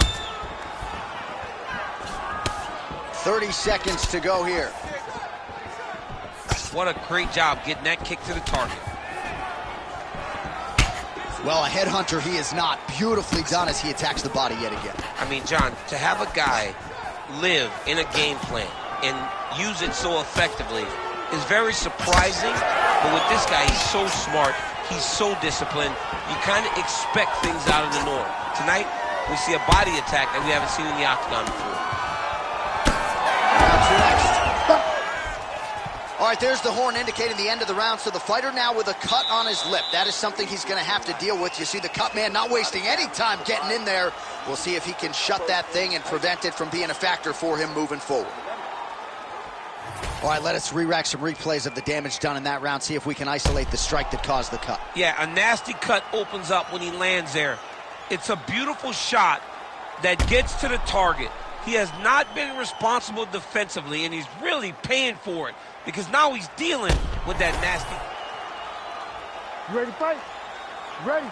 30 seconds to go here. What a great job getting that kick to the target. Well, a headhunter he is not. Beautifully done as he attacks the body yet again. I mean, John, to have a guy live in a game plan and use it so effectively is very surprising. But with this guy, he's so smart. He's so disciplined. You kind of expect things out of the norm. Tonight, we see a body attack that we haven't seen in the octagon before. Round two next. All right, there's the horn indicating the end of the round. So the fighter now with a cut on his lip. That is something he's going to have to deal with. You see the cut man not wasting any time getting in there. We'll see if he can shut that thing and prevent it from being a factor for him moving forward. All right, let us re-rack some replays of the damage done in that round. See if we can isolate the strike that caused the cut. Yeah, a nasty cut opens up when he lands there. It's a beautiful shot that gets to the target. He has not been responsible defensively, and he's really paying for it because now he's dealing with that nasty. You ready to fight? You ready?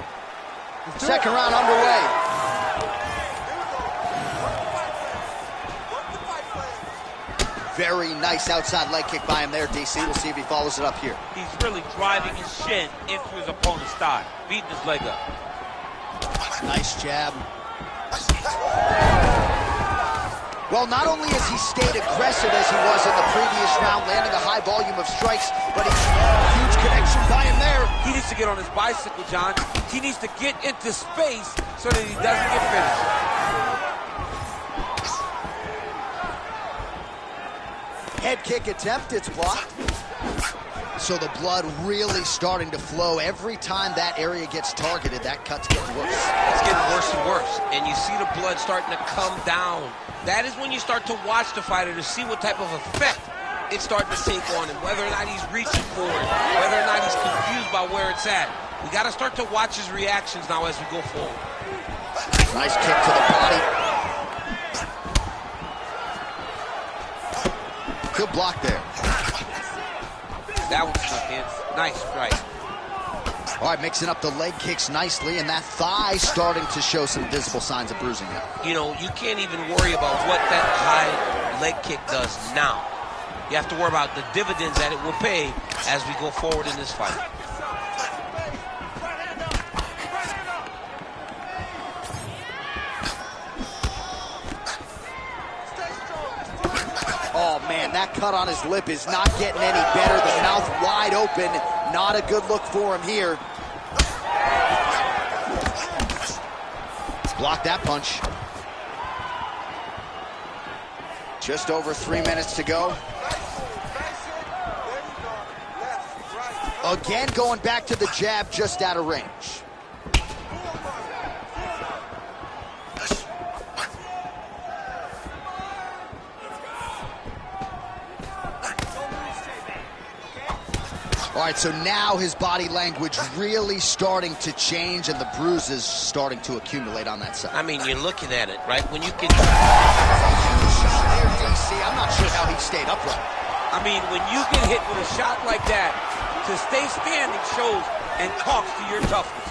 Second round underway. Very nice outside leg kick by him there, DC. We'll see if he follows it up here. He's really driving his shin into his opponent's thigh, beating his leg up. Nice jab. Well, not only has he stayed aggressive as he was in the previous round, landing a high volume of strikes, but a huge connection by him there. He needs to get on his bicycle, John. He needs to get into space so that he doesn't get finished. Head kick attempt, it's blocked. So the blood really starting to flow. Every time that area gets targeted, that cut's getting worse. It's getting worse and worse, and you see the blood starting to come down. That is when you start to watch the fighter to see what type of effect it's starting to take on him, whether or not he's reaching for it, whether or not he's confused by where it's at. We got to start to watch his reactions now as we go forward. Nice kick to the body. Good block there. That was good. Nice strike. All right, mixing up the leg kicks nicely, and that thigh starting to show some visible signs of bruising now. You know, you can't even worry about what that high leg kick does now. You have to worry about the dividends that it will pay as we go forward in this fight. Oh, man, that cut on his lip is not getting any better. The mouth wide open. Not a good look for him here. Block that punch. Just over 3 minutes to go. Again, going back to the jab, just out of range. All right, so now his body language really starting to change and the bruises starting to accumulate on that side. I mean, you're looking at it, right? When you can... There, DC. I'm not sure how he stayed upright. I mean, when you get hit with a shot like that, to stay standing shows and talks to your toughness.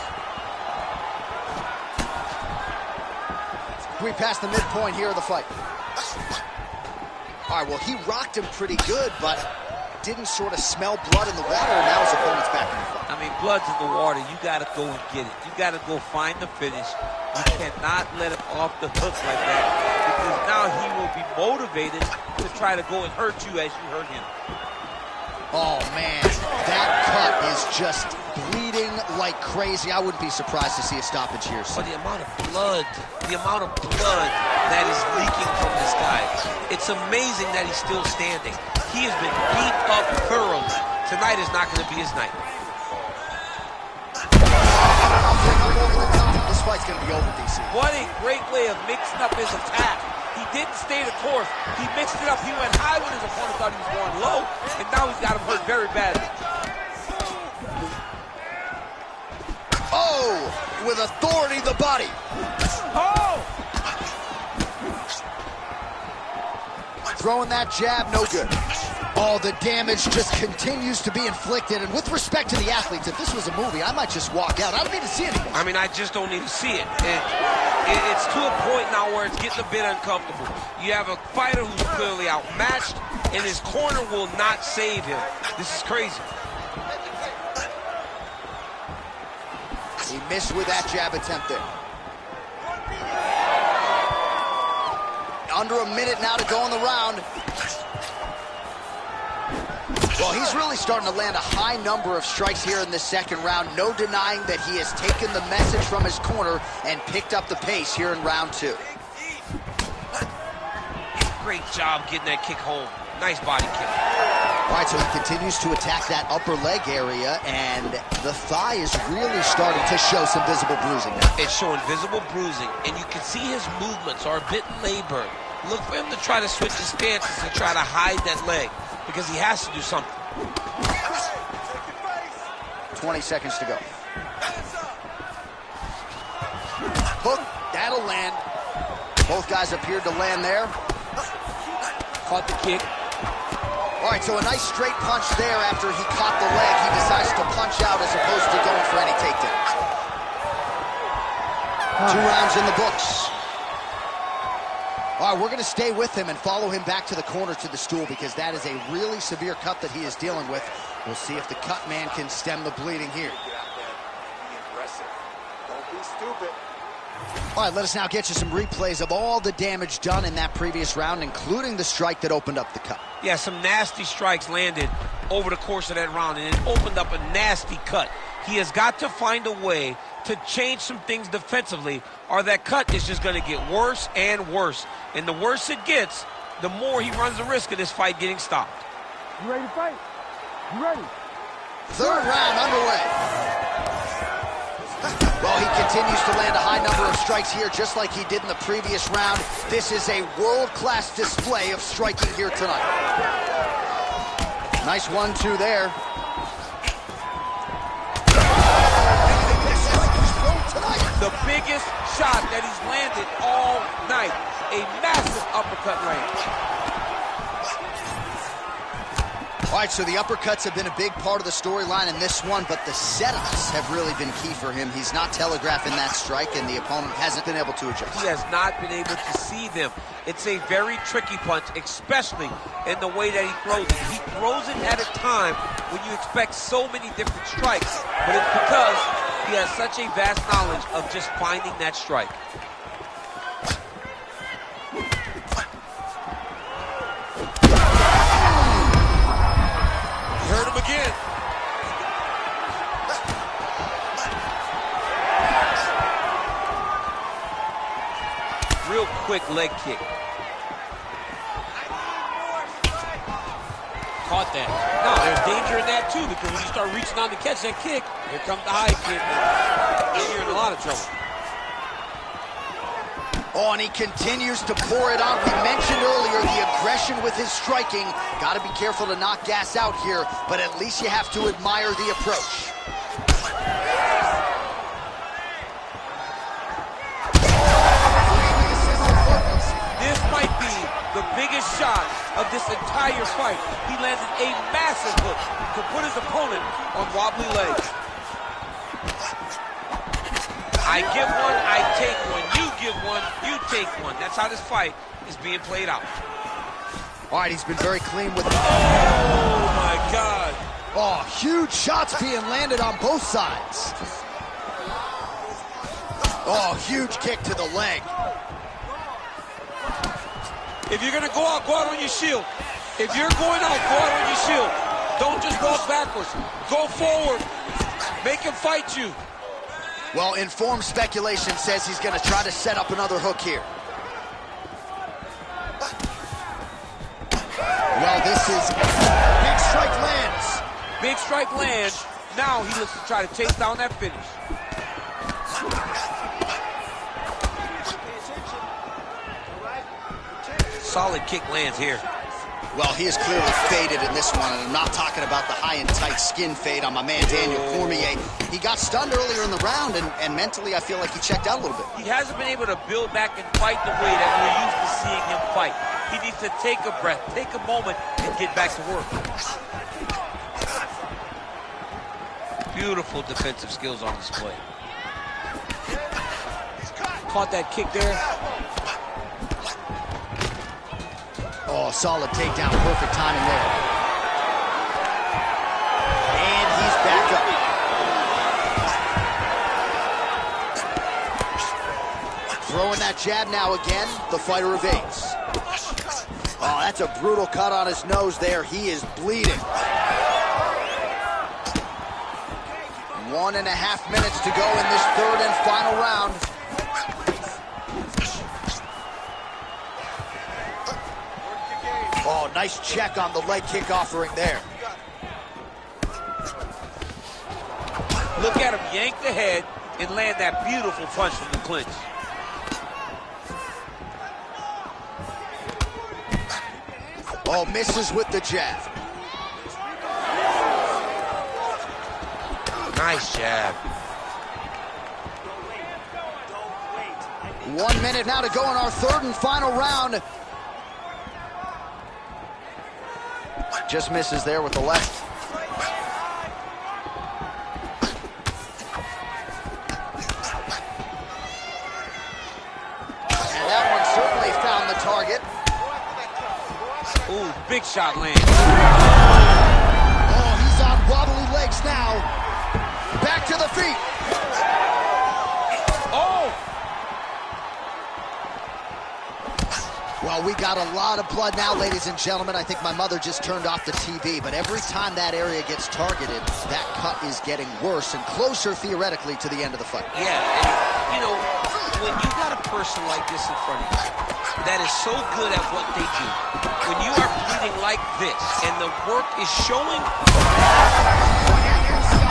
We passed the midpoint here of the fight. All right, well, he rocked him pretty good, but didn't sort of smell blood in the water, and now his opponent's back in the fight. I mean, blood's in the water. You got to go and get it. You got to go find the finish. You cannot let it off the hook like that, because now he will be motivated to try to go and hurt you as you hurt him. Oh, man, that cut is just bleeding like crazy. I wouldn't be surprised to see a stoppage here. But the amount of blood that is leaking from this guy, it's amazing that he's still standing. He has been beat up thoroughly. Tonight is not going to be his night. This fight's going to be over, DC. What a great way of mixing up his attack. He didn't stay the course. He mixed it up. He went high when his opponent thought he was going low, and now he's got him hurt very badly. Oh, with authority, the body. Oh! Throwing that jab, no good. Oh, the damage just continues to be inflicted. And with respect to the athletes, if this was a movie, I might just walk out. I don't need to see anything. I mean, I just don't need to see it. It's to a point now where it's getting a bit uncomfortable. You have a fighter who's clearly outmatched, and his corner will not save him. This is crazy. He missed with that jab attempt there. Under a minute now to go in the round. Well, he's really starting to land a high number of strikes here in this second round. No denying that he has taken the message from his corner and picked up the pace here in round 2. Great job getting that kick home. Nice body kick. All right, so he continues to attack that upper leg area, and the thigh is really starting to show some visible bruising now. It's showing visible bruising, and you can see his movements are a bit labored. Look for him to try to switch his stances to try to hide that leg, because he has to do something. 20 seconds to go. Hook, that'll land. Both guys appeared to land there. Caught the kick. All right, so a nice straight punch there after he caught the leg. He decides to punch out as opposed to going for any takedowns. 2 rounds in the books. All right, we're going to stay with him and follow him back to the corner to the stool because that is a really severe cut that he is dealing with. We'll see if the cut man can stem the bleeding here. Don't be stupid. All right, let us now get you some replays of all the damage done in that previous round, including the strike that opened up the cut. Yeah, some nasty strikes landed over the course of that round, and it opened up a nasty cut. He has got to find a way to change some things defensively, or that cut is just going to get worse and worse. And the worse it gets, the more he runs the risk of this fight getting stopped. You ready to fight? You ready? 3rd round underway. Well, he continues to land a high number of strikes here, just like he did in the previous round. This is a world-class display of striking here tonight. Nice 1-2 there. The biggest shot that he's landed all night. A massive uppercut range. All right, so the uppercuts have been a big part of the storyline in this one, but the setups have really been key for him. He's not telegraphing that strike, and the opponent hasn't been able to adjust. He has not been able to see them. It's a very tricky punch, especially in the way that he throws it. He throws it at a time when you expect so many different strikes, but it's because he has such a vast knowledge of just finding that strike. Hurt him again. Real quick leg kick. Caught that. No, there's danger in that too, because when you start reaching on to catch that kick, here comes the high kick, and you're in a lot of trouble. Oh, and he continues to pour it on. We mentioned earlier the aggression with his striking. Got to be careful to not gas out here, but at least you have to admire the approach. This might be the biggest shot of this entire fight. He landed a massive hook to put his opponent on wobbly legs. I give one, I take one. You give one, you take one. That's how this fight is being played out. All right, he's been very clean with... Oh, my God. Oh, huge shots being landed on both sides. Oh, huge kick to the leg. If you're going to go out on your shield. If you're going out, go out on your shield. Don't just walk backwards. Go forward. Make him fight you. Well, informed speculation says he's going to try to set up another hook here. Well, this is big strike lands. Big strike lands. Now he looks to try to chase down that finish. Solid kick lands here. Well, he is clearly faded in this one, and I'm not talking about the high and tight skin fade on my man Daniel Cormier. He got stunned earlier in the round, and mentally I feel like he checked out a little bit. He hasn't been able to build back and fight the way that we're used to seeing him fight. He needs to take a breath, take a moment, and get back to work. Beautiful defensive skills on display. Caught that kick there. Oh, solid takedown, perfect timing there. And he's back up. Throwing that jab now again, the fighter evades. Oh, that's a brutal cut on his nose there. He is bleeding. 1.5 minutes to go in this third and final round. Oh, nice check on the leg kick offering there. Look at him yank the head and land that beautiful punch from the clinch. Oh, misses with the jab. Nice jab. 1 minute now to go in our third and final round. Just misses there with the left. And that one certainly found the target. Ooh, big shot land. Oh, he's on wobbly legs now. Back to the feet. Oh! Well, we got a lot of blood now, ladies and gentlemen. I think my mother just turned off the TV, but every time that area gets targeted, that cut is getting worse and closer, theoretically, to the end of the fight. Yeah, and, you know, when you got a person like this in front of you that is so good at what they do, when you are bleeding like this and the work is showing...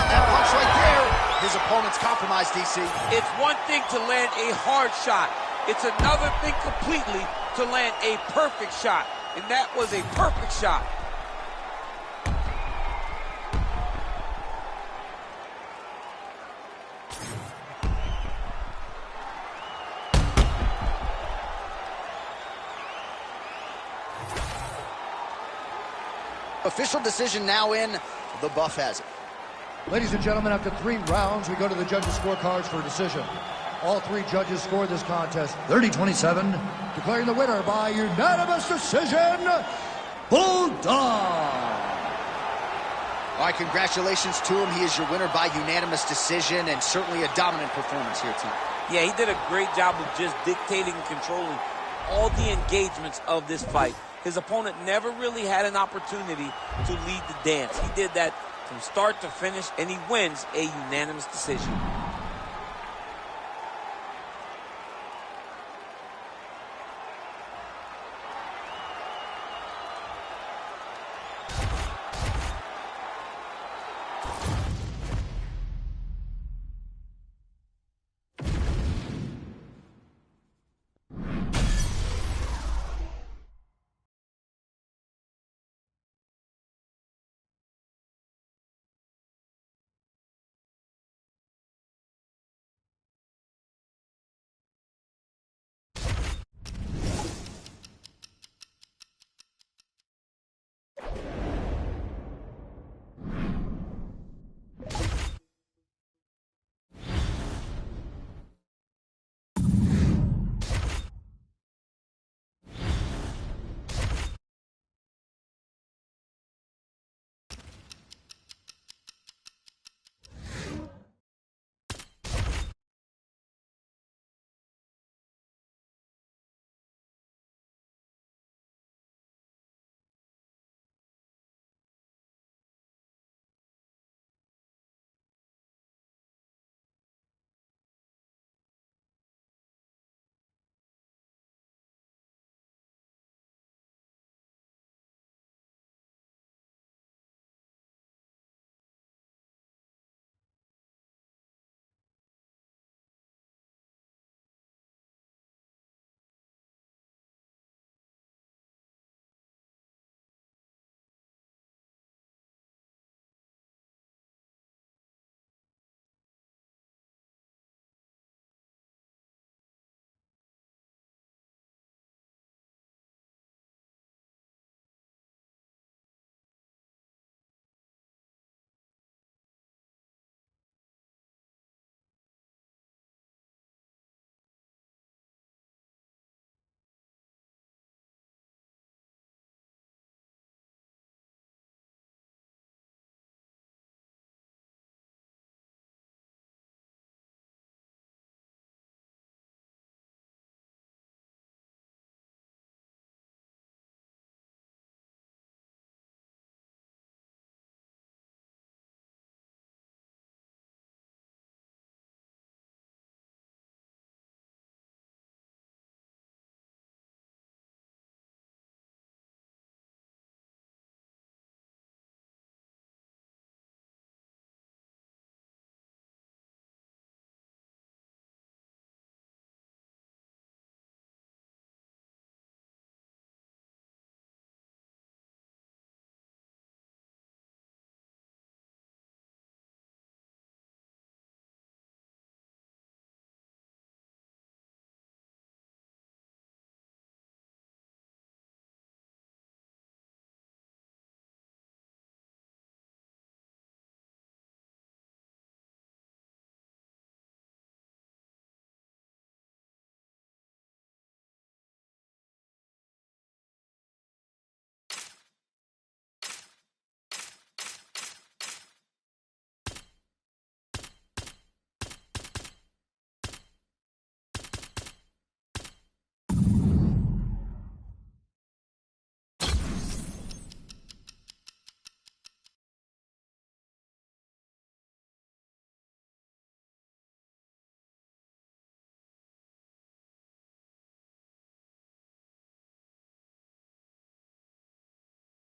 That punch right there, his opponent's compromised, DC. It's one thing to land a hard shot. It's another thing completely to land a perfect shot. And that was a perfect shot. Official decision now in. The buff has it. Ladies and gentlemen, after 3 rounds, we go to the judges' scorecards for a decision. All 3 judges scored this contest 30-27, declaring the winner by unanimous decision, Bulldog. All right, congratulations to him. He is your winner by unanimous decision, and certainly a dominant performance here tonight. Yeah, he did a great job of just dictating and controlling all the engagements of this fight. His opponent never really had an opportunity to lead the dance. He did that from start to finish, and he wins a unanimous decision.